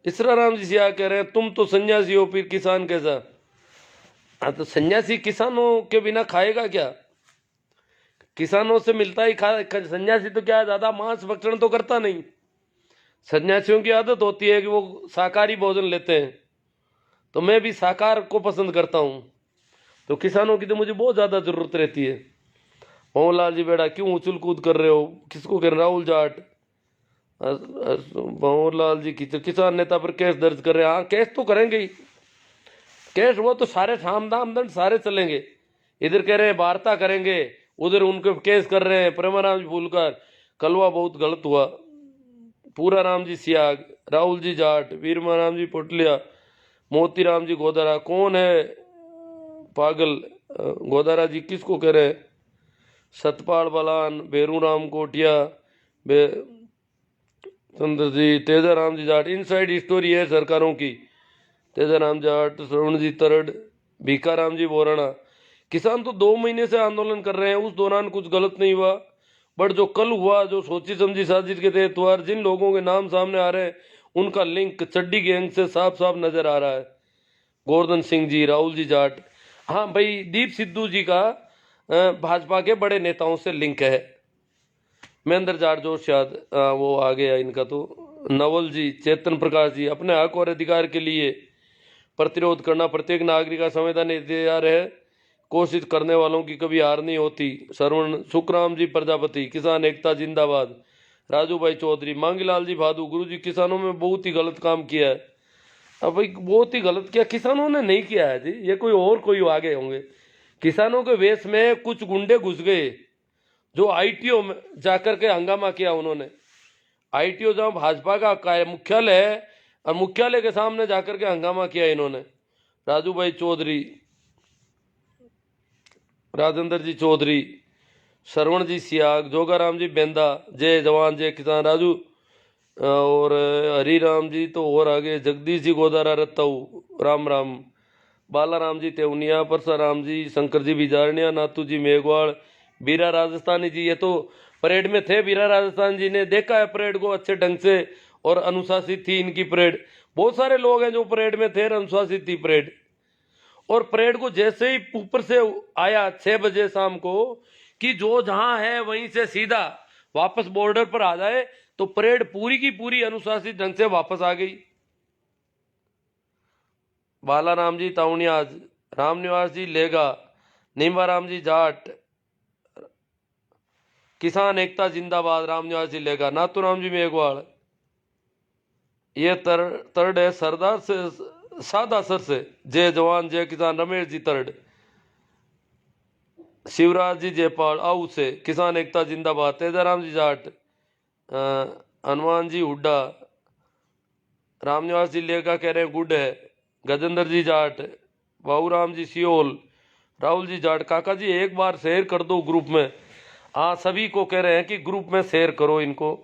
इसरा राम जी सियाग कह रहे हैं तुम तो सन्यासी हो, फिर किसान कैसा? हाँ, तो सन्यासी किसानों के बिना खाएगा क्या? किसानों से मिलता ही खा। सन्यासी तो क्या ज्यादा मांस भक्षण तो करता नहीं। सन्यासियों की आदत होती है कि वो शाकाहारी भोजन लेते हैं, तो मैं भी शाकाहार को पसंद करता हूँ। तो किसानों की तो मुझे बहुत ज्यादा जरूरत रहती है। मोहनलाल जी बेड़ा, क्यों उछल कूद कर रहे हो? किसको कह रहे? राहुल जाट, मोहनलाल जी किसान नेता पर केस दर्ज कर रहे हैं। हाँ, केस तो करेंगे ही, केस वो तो सारे साम दाम दंड सारे चलेंगे। इधर कह रहे हैं वार्ता करेंगे, उधर उनके केस कर रहे हैं। प्रेमाराम जी फूलकर, कलवा बहुत गलत हुआ। पूरा राम जी सियाग, राहुल जी जाट, वीरमाराम जी पोटलिया, मोतीराम जी गोदारा। कौन है पागल? गोदारा जी किसको कह रहे हैं? सतपाल बलान, बेरूराम कोटिया, बे चंद्र जी, तेजाराम जी जाट। इनसाइड स्टोरी है सरकारों की। तेजाराम जाट, श्रवण जी तरड़, भीखाराम जी बोराना। किसान तो 2 महीने से आंदोलन कर रहे हैं, उस दौरान कुछ गलत नहीं हुआ, बट जो कल हुआ, जो सोची समझी साजिश के तहत हुआ, जिन लोगों के नाम सामने आ रहे हैं उनका लिंक चड्डी गैंग से साफ साफ नजर आ रहा है। गोवर्धन सिंह जी, राहुल जी जाट। हाँ भाई, दीप सिद्धू जी का भाजपा के बड़े नेताओं से लिंक है। महेंद्र जाट जोश याद, वो आ गया इनका तो। नवल जी, चेतन प्रकाश जी, अपने हक और अधिकार के लिए प्रतिरोध करना प्रत्येक नागरिक का संविधान इख्तियार है, कोशिश करने वालों की कभी हार नहीं होती। श्रवण सुखराम जी प्रजापति, किसान एकता जिंदाबाद। राजू भाई चौधरी, मांगीलाल जी भादू, गुरु जी किसानों में बहुत ही गलत काम किया है। अब भाई बहुत ही गलत किया, किसानों ने नहीं किया है जी, ये कोई आगे होंगे। किसानों के वेश में कुछ गुंडे घुस गए, जो ITO में जाकर के हंगामा किया उन्होंने। ITO जहां भाजपा का मुख्यालय है, और मुख्यालय के सामने जाकर के हंगामा किया इन्होंने। राजू भाई चौधरी, राजेंद्र जी चौधरी, श्रवण जी सियाग, जोगाराम जी बेंदा, जय जवान जय किसान राजू, और हरिराम जी तो और आगे, जगदीश जी गोदारा रत्ताऊ, राम राम, बालाराम जी तेवनिया, परसाराम जी, शंकर जी बिजारनिया, नाथू जी मेघवाल, बीरा राजस्थानी जी। ये तो परेड में थे, बीरा राजस्थान जी ने देखा है परेड को अच्छे ढंग से, और अनुशासित थी इनकी परेड। बहुत सारे लोग हैं जो परेड में थे, अनुशासित थी परेड। और परेड को जैसे ही ऊपर से आया 6 बजे शाम को, कि जो जहां है वहीं से सीधा वापस बॉर्डर पर आ जाए, तो परेड पूरी की पूरी अनुशासित ढंग से वापस आ गई। बालाराम जी ताउनियाज, रामनिवास जी लेगा, नीमाराम जी जाट, किसान एकता जिंदाबाद, रामनिवास जी लेगा, नाथूराम जी मेघवाल। ये तरड है सरदार से सादा सर से, जय जवान जय किसान, रमेश जी तरड, शिवराज जी जयपाल आऊ से, किसान एकता जिंदाबाद, तेजाराम जी जाट, हनुमान जी हुड्डा, रामनिवास जी लेगा कह रहे हैं गुड है, गजेंद्र जी जाट, बाबूराम जी सियोल, राहुल जी जाट। काका जी एक बार शेयर कर दो ग्रुप में। हाँ, सभी को कह रहे हैं कि ग्रुप में शेयर करो इनको,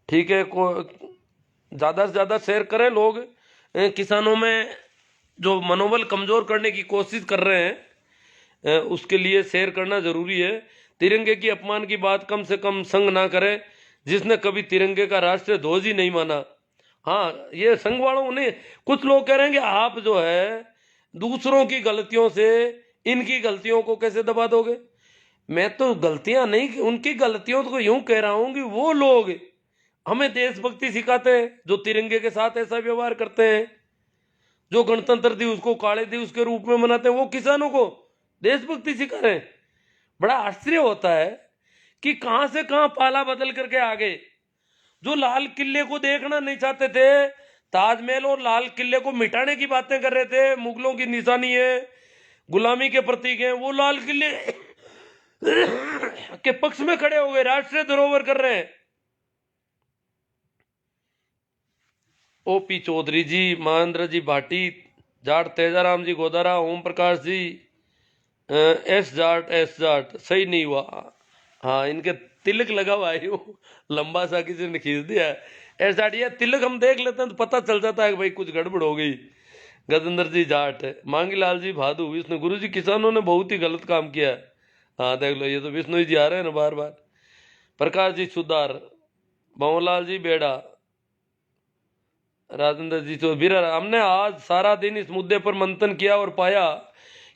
ठीक है? को ज़्यादा से ज़्यादा शेयर करें लोग। किसानों में जो मनोबल कमज़ोर करने की कोशिश कर रहे हैं, उसके लिए शेयर करना ज़रूरी है। तिरंगे की अपमान की बात कम से कम संघ ना करे, जिसने कभी तिरंगे का राष्ट्रीय ध्वज ही नहीं माना। हाँ, ये संघ वालों ने, कुछ लोग कह रहे हैं कि आप जो है दूसरों की गलतियों से इनकी गलतियों को कैसे दबा दोगे। मैं तो गलतियां नहीं, उनकी गलतियों को यूं कह रहा हूं कि वो लोग हमें देशभक्ति सिखाते हैं जो तिरंगे के साथ ऐसा व्यवहार करते हैं, जो गणतंत्र दिवस को काले दिवस के रूप में मनाते हैं, वो किसानों को देशभक्ति सिखा रहे हैं। बड़ा आश्चर्य होता है कि कहां से कहां पाला बदल करके आ गए। जो लाल किले को देखना नहीं चाहते थे, ताजमहल और लाल किले को मिटाने की बातें कर रहे थे, मुगलों की निशानी है, गुलामी के प्रतीक हैं, वो लाल किले के पक्ष में खड़े हो गए, राष्ट्रीय धरोहर कर रहे हैं। ओपी चौधरी जी, महेंद्र जी भाटी जाट, तेजाराम जी गोदारा, ओम प्रकाश जी, एस जाट सही नहीं हुआ। हाँ, इनके तिलक लगा हुआ है, लंबा सा किसी ने खींच दिया है। एस जाट, ये तिलक हम देख लेते हैं तो पता चल जाता है कि भाई कुछ गड़बड़ हो गई। गजेंद्र जी जाट, मांगीलाल जी भादू, विष्णु गुरु जी, किसानों ने बहुत ही गलत काम किया है। हाँ देख लो, ये तो विष्णु जी आ रहे हैं ना बार बार। प्रकाश जी सुधार, भंवरलाल जी बेड़ा, राजेंद्र जी तो बीरा। हमने आज सारा दिन इस मुद्दे पर मंथन किया और पाया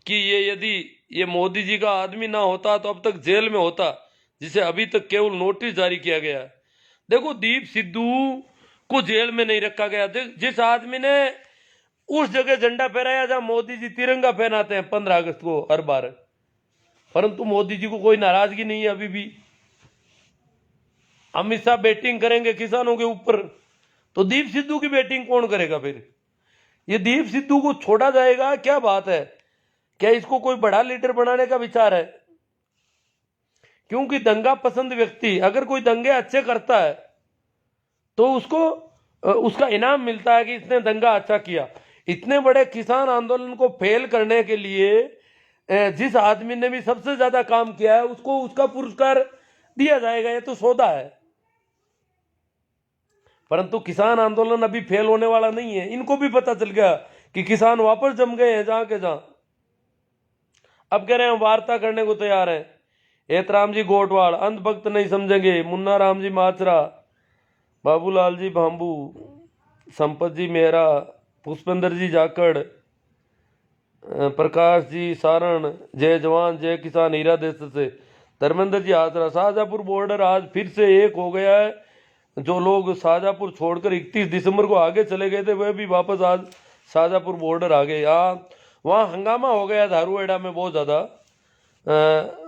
कि यदि ये मोदी जी का आदमी ना होता तो अब तक जेल में होता, जिसे अभी तक केवल नोटिस जारी किया गया। देखो, दीप सिद्धू को जेल में नहीं रखा गया, जिस आदमी ने उस जगह झंडा फहराया जहां मोदी जी तिरंगा पहनाते हैं 15 अगस्त को हर बार, परंतु मोदी जी को कोई नाराजगी नहीं है अभी भी। अमित शाह बैटिंग करेंगे किसानों के ऊपर, तो दीप सिद्धू की बैटिंग कौन करेगा फिर? ये दीप सिद्धू को छोड़ा जाएगा? क्या बात है, क्या इसको कोई बड़ा लीडर बनाने का विचार है? क्योंकि दंगा पसंद व्यक्ति अगर कोई दंगे अच्छे करता है तो उसको उसका इनाम मिलता है कि इसने दंगा अच्छा किया। इतने बड़े किसान आंदोलन को फेल करने के लिए जिस आदमी ने भी सबसे ज्यादा काम किया है उसको उसका पुरस्कार दिया जाएगा, ये तो सौदा है। परंतु किसान आंदोलन अभी फेल होने वाला नहीं है। इनको भी पता चल गया कि किसान वापस जम गए हैं जहां के जहां। अब कह रहे हैं वार्ता करने को तैयार है। एतराम जी गोटवाड़, अंधभक्त नहीं समझेंगे। मुन्ना राम जी माचरा, बाबूलाल जी भांबू, संपत जी मेहरा, पुष्पेंद्र जी जाकड़, प्रकाश जी सारण, जय जवान जय किसान हीरा देश से, धर्मेंद्र जी आचरा। शाहजहांपुर बॉर्डर आज फिर से एक हो गया है। जो लोग शाहजहांपुर छोड़कर 31 दिसंबर को आगे चले गए थे वह भी वापस आज शाहजहांपुर बॉर्डर आ गए। वहाँ हंगामा हो गया धारूहेड़ा में बहुत ज़्यादा।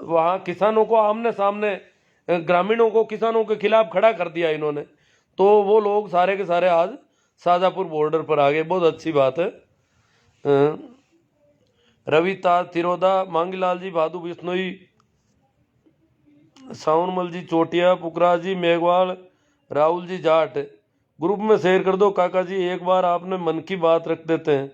वहाँ किसानों को आमने सामने, ग्रामीणों को किसानों के खिलाफ खड़ा कर दिया इन्होंने, तो वो लोग सारे के सारे आज शाहजहांपुर बॉर्डर पर आ गए। बहुत अच्छी बात है। रवि ताज तिरोदा, मांगीलाल जी भादू बिश्नोई, सावनमल जी चोटिया, पुखराज जी मेघवाल, राहुल जी जाट। ग्रुप में शेयर कर दो काका जी, एक बार आपने मन की बात रख देते हैं।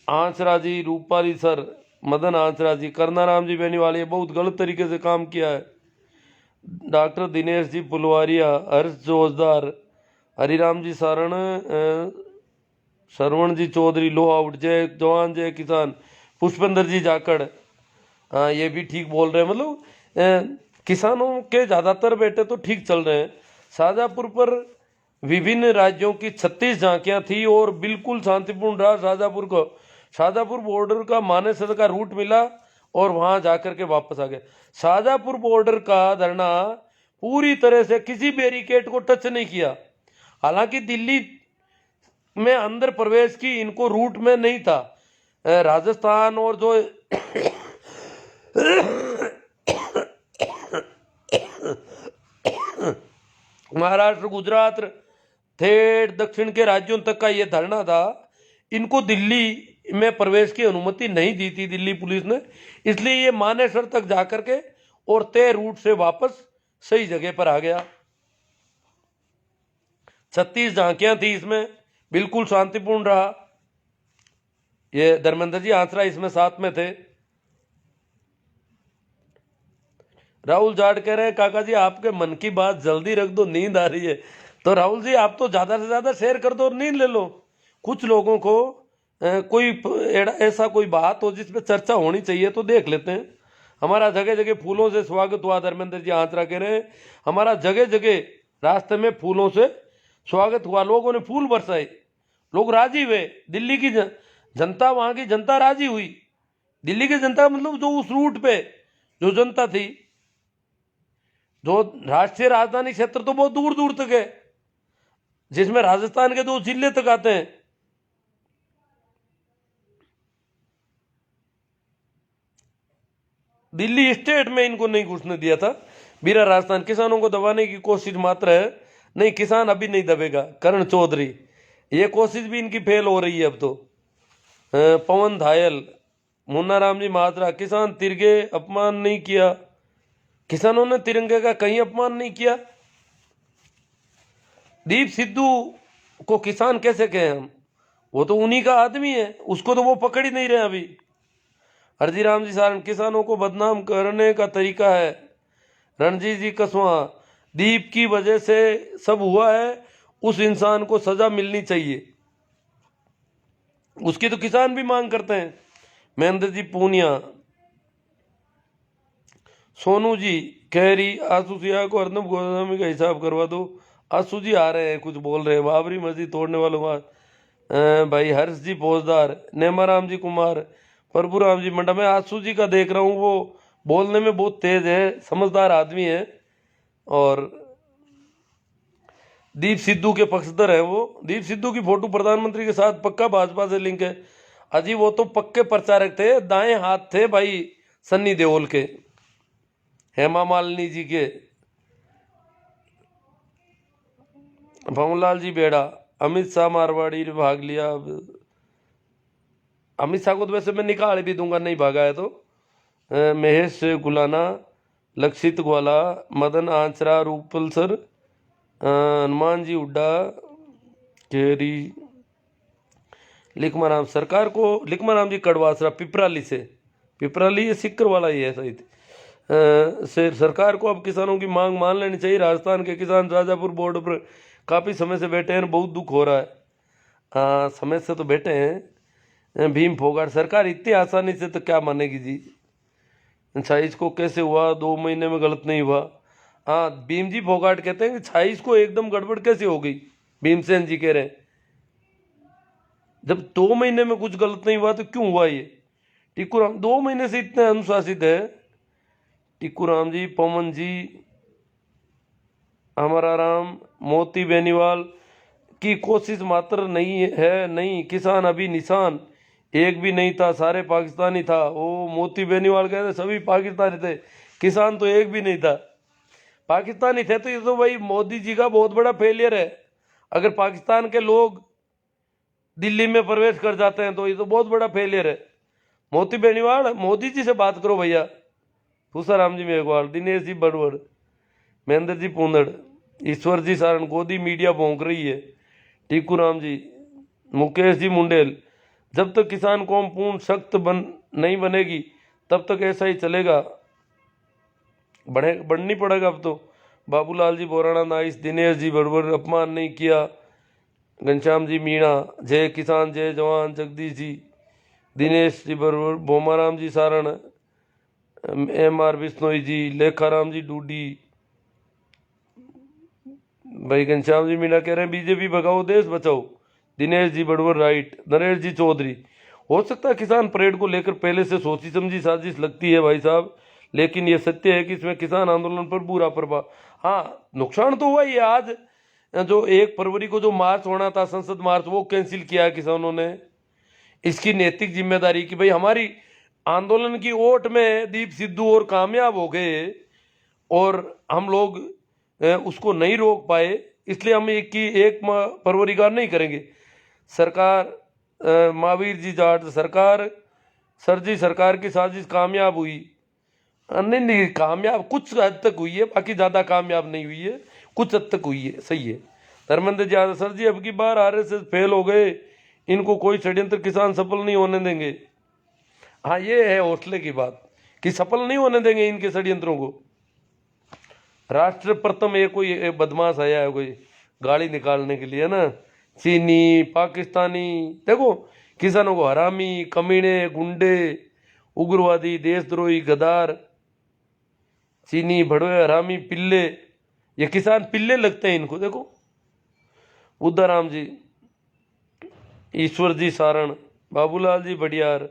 आंसरा जी, रूपाली सर, मदन आंसरा जी, करनाराम जी बेनीवाल, ये बहुत गलत तरीके से काम किया है। डॉक्टर दिनेश जी पुलवारिया, हर्ष जोजदार, हरिराम जी सारण, श्रवण जी चौधरी, लो आउट, जय जवान जय किसान, पुष्पेंद्र जी जाकड़। हाँ, ये भी ठीक बोल रहे हैं। मतलब किसानों के ज़्यादातर बेटे तो ठीक चल रहे हैं। शाहजहांपुर पर विभिन्न राज्यों की 36 झांकियां थी और बिल्कुल शांतिपूर्ण रहा शाहजहांपुर को। शाहजहांपुर बॉर्डर का मानेसर का रूट मिला और वहां जाकर के वापस आ गए। शाहजहांपुर बॉर्डर का धरना पूरी तरह से किसी बैरिकेड को टच नहीं किया। हालांकि दिल्ली में अंदर प्रवेश की इनको रूट में नहीं था। राजस्थान और जो महाराष्ट्र, गुजरात, ठेठ दक्षिण के राज्यों तक का ये धरना था। इनको दिल्ली में प्रवेश की अनुमति नहीं दी थी दिल्ली पुलिस ने, इसलिए ये मानेसर तक जाकर के और तय रूट से वापस सही जगह पर आ गया। 36 झांकियां थी इसमें, बिल्कुल शांतिपूर्ण रहा। ये धर्मेंद्र जी आंसरा इसमें साथ में थे। राहुल जाट कह रहे हैं काका जी आपके मन की बात जल्दी रख दो, नींद आ रही है। तो राहुल जी आप तो ज्यादा से ज्यादा शेयर कर दो और नींद ले लो। कुछ लोगों को कोई ऐसा कोई बात हो जिस पे चर्चा होनी चाहिए तो देख लेते हैं। हमारा जगह जगह फूलों से स्वागत हुआ, धर्मेंद्र जी आंसरा कह रहे हैं हमारा जगह जगह रास्ते में फूलों से स्वागत हुआ, लोगों ने फूल बरसाए, लोग राजी हुए। दिल्ली की जनता, वहां की जनता राजी हुई। दिल्ली की जनता मतलब जो उस रूट पे जो जनता थी, जो राष्ट्रीय राजधानी क्षेत्र तो बहुत दूर दूर तक है, जिसमें राजस्थान के 2 जिले तक आते हैं। दिल्ली स्टेट में इनको नहीं घुसने दिया था। बीरा राजस्थान किसानों को दबाने की कोशिश मात्र है। नहीं, किसान अभी नहीं दबेगा। करण चौधरी, ये कोशिश भी इनकी फेल हो रही है अब तो। पवन धायल, मुन्ना राम जी महात्रा, किसान तिरंगे अपमान नहीं किया। किसानों ने तिरंगे का कहीं अपमान नहीं किया। दीप सिद्धू को किसान कैसे कहें हम? वो तो उन्हीं का आदमी है, उसको तो वो पकड़ ही नहीं रहे अभी। हरजीराम जी सारण, किसानों को बदनाम करने का तरीका है। रणजीत जी कसवा, दीप की वजह से सब हुआ है, उस इंसान को सजा मिलनी चाहिए, उसकी तो किसान भी मांग करते हैं। महेंद्र जी पूनिया, सोनू जी खैरी, आसू सिया को अर्नब गोस्वामी का हिसाब करवा दो। आसू जी आ रहे हैं, कुछ बोल रहे हैं। बाबरी मस्जिद तोड़ने वालों का भाई हर्ष जी फौजदार, नेमाराम जी कुमार, प्रभुराम जी मंडा। मैं आसू जी का देख रहा हूँ, वो बोलने में बहुत तेज है, समझदार आदमी है और दीप सिद्धू के पक्षधर है वो। दीप सिद्धू की फोटो प्रधानमंत्री के साथ पक्का भाजपा से लिंक है। अजी वो तो पक्के प्रचारक थे, दाएं हाथ थे भाई सन्नी देओल के, हेमा मालिनी जी के। भवनलाल जी बेड़ा, अमित शाह मारवाड़ी ने भाग लिया। अमित शाह को तो वैसे मैं निकाल भी दूंगा, नहीं भागा है तो। महेश गुलाना, लक्षित ग्वाला, मदन आंचरा, रूपल सर, हनुमान जी हुड्डा, केरी, लिखमाराम सरकार को, लिखमाराम जी कड़वासरा पिपराली से, पिपराली ये सिक्कर वाला ही है शायद। से सरकार को अब किसानों की मांग मान लेनी चाहिए। राजस्थान के किसान राजापुर बॉर्डर पर काफ़ी समय से बैठे हैं, बहुत दुख हो रहा है। समय से तो बैठे हैं। भीम फोगाट, सरकार इतनी आसानी से तो क्या मानेगी जी? छाईस को कैसे हुआ? 2 महीने में गलत नहीं हुआ। हाँ, भीम जी फोगाट कहते हैं कि छाईस को एकदम गड़बड़ कैसे हो गई? भीमसेन जी कह रहे हैं जब 2 महीने में कुछ गलत नहीं हुआ तो क्यों हुआ ये? टिक्कूराम 2 महीने से इतने अनुशासित है। टिक्कूराम जी, पवन जी, हमारा राम, मोती बेनीवाल की कोशिश मात्र नहीं है, नहीं किसान अभी निशान एक भी नहीं था, सारे पाकिस्तानी था। वो मोती बेनीवाल कहते सभी पाकिस्तानी थे, किसान तो एक भी नहीं था। पाकिस्तानी थे तो ये तो भाई मोदी जी का बहुत बड़ा फेलियर है। अगर पाकिस्तान के लोग दिल्ली में प्रवेश कर जाते हैं तो ये तो बहुत बड़ा फेलियर है। मोती बेनीवाल, मोदी जी से बात करो भैया। फूसाराम जी मेघवाल, दिनेश जी बड़वड़, महेंद्र जी पूंदड़, ईश्वर जी सारण, गोदी मीडिया भौंक रही है। टीकूराम जी, मुकेश जी मुंडेल, जब तक किसान कौम पूर्ण सख्त नहीं बनेगी तब तक ऐसा ही चलेगा, बढ़नी पड़ेगा अब तो। बाबूलाल जी बोराना नाइस, दिनेश जी बड़बड़, अपमान नहीं किया। घनश्याम जी मीणा, जय किसान जय जवान, जगदीश जी, दिनेश जी बड़बड़, बोमाराम जी सारण, MR बिश्नोई जी, लेखाराम जी डूडी, भाई घनश्याम जी मीणा कह रहे हैं बीजेपी भगाओ देश बचाओ। दिनेश जी बड़वर राइट। नरेश जी चौधरी, हो सकता है किसान परेड को लेकर पहले से सोची समझी साजिश लगती है भाई साहब, लेकिन ये सत्य है कि इसमें किसान आंदोलन पर बुरा प्रभाव। हाँ, नुकसान तो हुआ ही है। आज जो 1 फरवरी को जो मार्च होना था, संसद मार्च, वो कैंसिल किया किसानों ने। इसकी नैतिक जिम्मेदारी कि भाई हमारी आंदोलन की ओट में दीप सिद्धू और कामयाब हो गए और हम लोग उसको नहीं रोक पाए, इसलिए हम 1 फरवरी का नहीं करेंगे। सरकार, महावीर जी जाट, सरकार सर जी सरकार की साजिश कामयाब हुई? नहीं, कामयाब कुछ हद तक हुई है, बाकी ज़्यादा कामयाब नहीं हुई है, कुछ हद तक हुई है, सही है। धर्मेंद्र जी, सर जी अब की बार RSS फेल हो गए, इनको कोई षड्यंत्र किसान सफल नहीं होने देंगे। हाँ, ये है हौसले की बात कि सफल नहीं होने देंगे इनके षड्यंत्रों को। राष्ट्र प्रथम कोई बदमाश आया है कोई गाड़ी निकालने के लिए ना, चीनी पाकिस्तानी, देखो किसानों को हरामी, कमीने, गुंडे, उग्रवादी, देशद्रोही, गद्दार, चीनी, भड़वे, हरामी, पिल्ले, ये किसान पिल्ले लगते हैं इनको। देखो बुद्धाराम जी, ईश्वर जी सारण, बाबूलाल जी बडियार,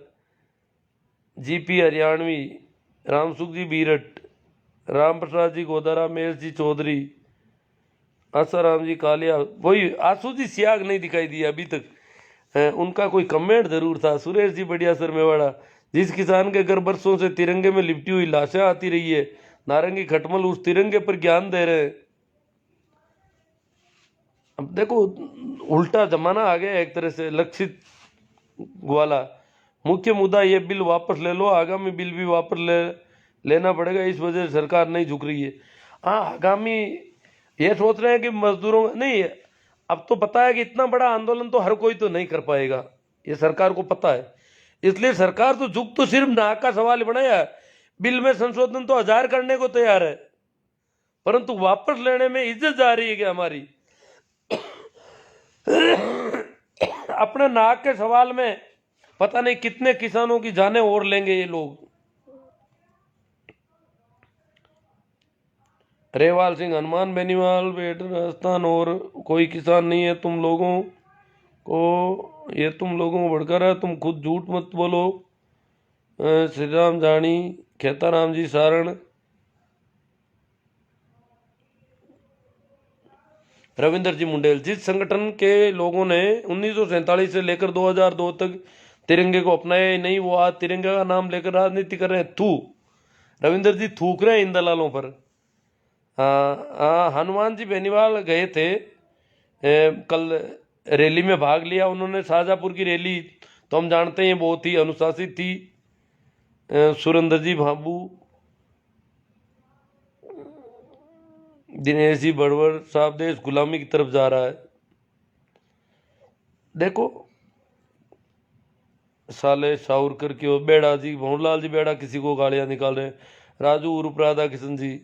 GP हरियाणवी, रामसुख जी बीरट, राम प्रसाद जी गोदारा, महेश जी चौधरी, आसाराम जी कालिया, वही आंसू जी सियाग नहीं दिखाई दिया अभी तक। उनका कोई कमेंट जरूर था। सुरेश जी बढ़िया सर मेवाड़ा, जिस किसान के घर बरसों से तिरंगे में लिपटी हुई लाशें आती रही है, नारंगी खटमल उस तिरंगे पर ज्ञान दे रहे हैं। अब देखो उल्टा जमाना आ गया एक तरह से, लक्षित वाला। मुख्य मुद्दा ये बिल वापस ले लो, आगामी बिल भी वापस लेना पड़ेगा, इस वजह से सरकार नहीं झुक रही है। हाँ, आगामी ये सोच रहे हैं कि मजदूरों नहीं, अब तो पता है कि इतना बड़ा आंदोलन तो हर कोई तो नहीं कर पाएगा, ये सरकार को पता है। इसलिए सरकार तो झुक तो सिर्फ नाक का सवाल बनाया, बिल में संशोधन तो 1000 करने को तैयार है, परंतु वापस लेने में इज्जत जा रही है कि हमारी। अपने नाक के सवाल में पता नहीं कितने किसानों की जानें और लेंगे ये लोग। रेवाल सिंह, हनुमान बेनीवाल, बेटर राजस्थान, और कोई किसान नहीं है तुम लोगों को, ये तुम लोगों को भड़का रहा है, तुम खुद झूठ मत बोलो। श्री राम जानी, खेताराम जी सारण, रविंद्र जी मुंडेल, जिस संगठन के लोगों ने 1947 से लेकर 2002 तक तिरंगे को अपनाया ही नहीं, वो आज तिरंगे का नाम लेकर राजनीति कर रहे हैं। थू, रविंद्र जी थूक रहे हैं इन दलालों पर। हनुमान जी बेनीवाल गए थे कल, रैली में भाग लिया उन्होंने। शाहजहाँपुर की रैली तो हम जानते हैं बहुत ही अनुशासित थी। सुरेंद्र जी भाबू, दिनेश जी बड़वर साहब, देश गुलामी की तरफ जा रहा है। देखो साले सावरकर की ओर, बेड़ा जी, भंवरलाल जी बेड़ा किसी को गालियां निकाल रहे हैं, राजू उर्फ राधा किशन जी।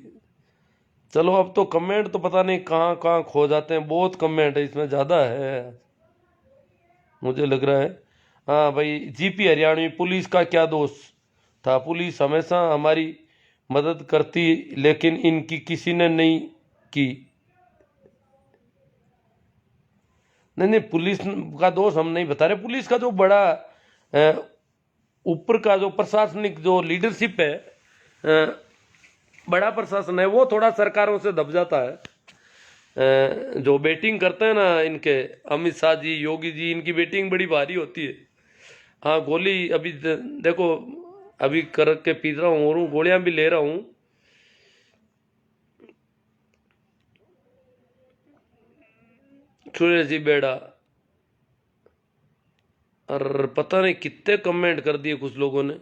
चलो अब तो कमेंट तो पता नहीं कहाँ कहाँ खो जाते हैं, बहुत कमेंट है इसमें, ज़्यादा है मुझे लग रहा है। हाँ भाई, जीपी हरियाणवी, पुलिस का क्या दोष था, पुलिस हमेशा हमारी मदद करती लेकिन इनकी किसी ने नहीं की। नहीं, पुलिस का दोष हम नहीं बता रहे, पुलिस का जो बड़ा ऊपर का जो प्रशासनिक जो लीडरशिप है, बड़ा प्रशासन है, वो थोड़ा सरकारों से दब जाता है। जो बैटिंग करते हैं ना इनके अमित शाह जी, योगी जी, इनकी बैटिंग बड़ी भारी होती है। हाँ, गोली अभी देखो, अभी कर के पी रहा हूँ और गोलियां भी ले रहा हूँ। सूर्य जी बेड़ा, और पता नहीं कितने कमेंट कर दिए कुछ लोगों ने,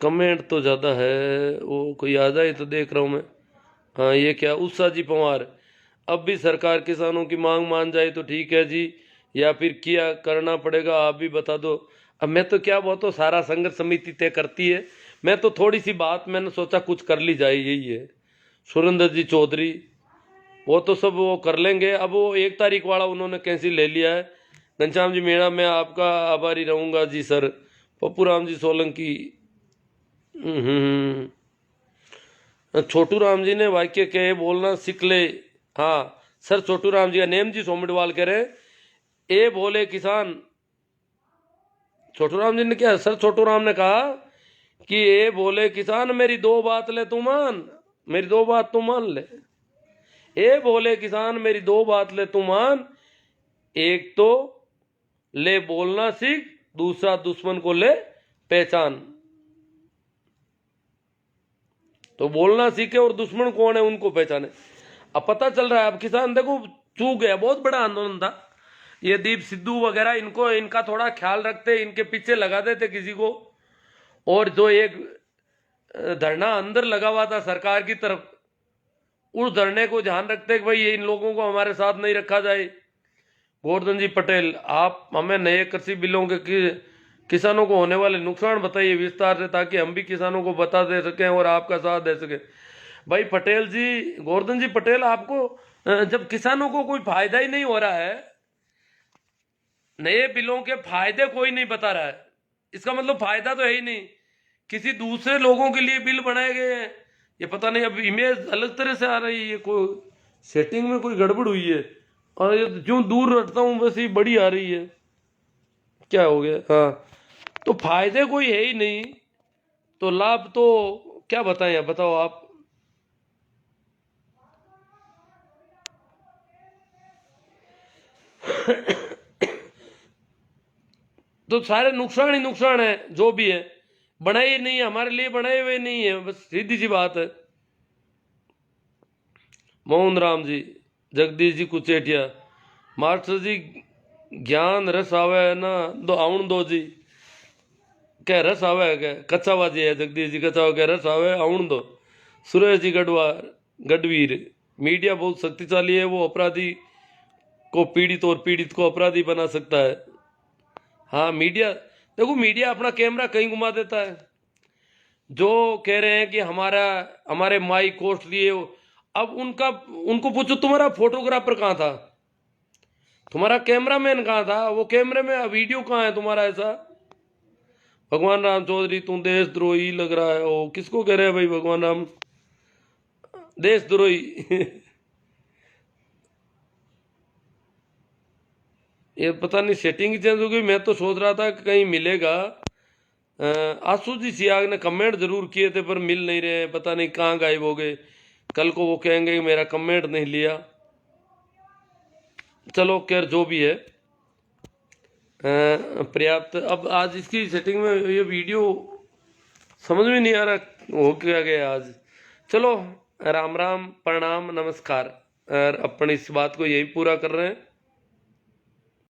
कमेंट तो ज़्यादा है, वो कोई आ जाए तो देख रहा हूँ मैं। हाँ, ये क्या, उत्साह जी पवार, अब भी सरकार किसानों की मांग मान जाए तो ठीक है जी, या फिर क्या करना पड़ेगा आप भी बता दो। अब मैं तो क्या, वो तो सारा संघर्ष समिति तय करती है, मैं तो थोड़ी सी बात मैंने सोचा कुछ कर ली जाए, यही है। सुरेंद्र जी चौधरी, वो तो सब वो कर लेंगे। अब वो 1 तारीख वाला उन्होंने कैंसिल ले लिया है। घनश्याम जी मीणा, मैं आपका आभारी रहूंगा जी सर। पप्पू राम जी सोलंकी, छोटू राम जी ने वाक्य कहे बोलना सीख ले। हाँ सर, छोटू राम जी का नेम जी सोमडवाल कह रहे, ए बोले किसान। छोटू राम जी ने क्या सर, छोटू राम ने कहा कि ए बोले किसान मेरी 2 बात ले तू मान, मेरी 2 बात तू मान ले। ए बोले किसान मेरी 2 बात ले तू मान, एक तो ले बोलना सीख, दूसरा दुश्मन को ले पहचान। तो बोलना सीखे और दुश्मन कौन है उनको पहचाने। अब पता चल रहा है, अब किसान देखो चूक गया, बहुत बड़ा आंदोलन था ये। दीप सिद्धू वगैरह इनको, इनका थोड़ा ख्याल रखते, इनके पीछे लगा देते किसी को। और जो एक धरना अंदर लगा हुआ था सरकार की तरफ, उस धरने को ध्यान रखते कि भाई इन लोगों को हमारे साथ नहीं रखा जाए। गोवर्धन जी पटेल, आप हमें नए कृषि बिलों के किसानों को होने वाले नुकसान बताइए विस्तार से, ताकि हम भी किसानों को बता दे सकें और आपका साथ दे सके। भाई पटेल जी, गोवर्धन जी पटेल, आपको जब किसानों को कोई फायदा ही नहीं हो रहा है, नए बिलों के फायदे कोई नहीं बता रहा है, इसका मतलब फायदा तो है ही नहीं, किसी दूसरे लोगों के लिए बिल बनाए गए हैं। ये पता नहीं, अब इमेज अलग तरह से आ रही है, ये कोई सेटिंग में कोई गड़बड़ हुई है, और ये जो दूर रखता हूं वैसे ही बड़ी आ रही है, क्या हो गया। हाँ, तो फायदे कोई है ही नहीं, तो लाभ तो क्या बताएं, आप बताओ आप। तो सारे नुकसान ही नुकसान है, जो भी है बनाए नहीं है, हमारे लिए बनाए हुए नहीं है, बस सीधी सी बात है। मोहन राम जी, जगदीश जी कुचेटिया, मास्टर जी ज्ञान रस आवे ना दो आउन दो जी, कह रस आवे है कच्चा बाजी है। जगदीश जी कच्चा कह रस आवे आउन दो। सुरेश जी गढ़वीर, मीडिया बहुत शक्तिशाली है, वो अपराधी को पीड़ित और पीड़ित को अपराधी बना सकता है। हाँ मीडिया, देखो मीडिया अपना कैमरा कहीं घुमा देता है। जो कह रहे हैं कि हमारे माइक कॉस्टली है, अब उनको पूछो तुम्हारा फोटोग्राफर कहाँ था, तुम्हारा कैमरामैन कहाँ था, वो कैमरे में वीडियो कहाँ है तुम्हारा ऐसा। भगवान राम चौधरी तुम देशद्रोही लग रहा है। ओ किसको कह रहे हैं भाई भगवान राम देशद्रोही ये पता नहीं सेटिंग चेंज हो गई। मैं तो सोच रहा था कि कहीं मिलेगा। आसू जी सियाग ने कमेंट जरूर किए थे पर मिल नहीं रहे, पता नहीं कहाँ गायब हो गए। कल को वो कहेंगे कि मेरा कमेंट नहीं लिया। चलो खैर जो भी है पर्याप्त। अब आज इसकी सेटिंग में ये वीडियो समझ में नहीं आ रहा हो क्या गया आज। चलो राम राम प्रणाम नमस्कार, और अपनी इस बात को यही पूरा कर रहे हैं।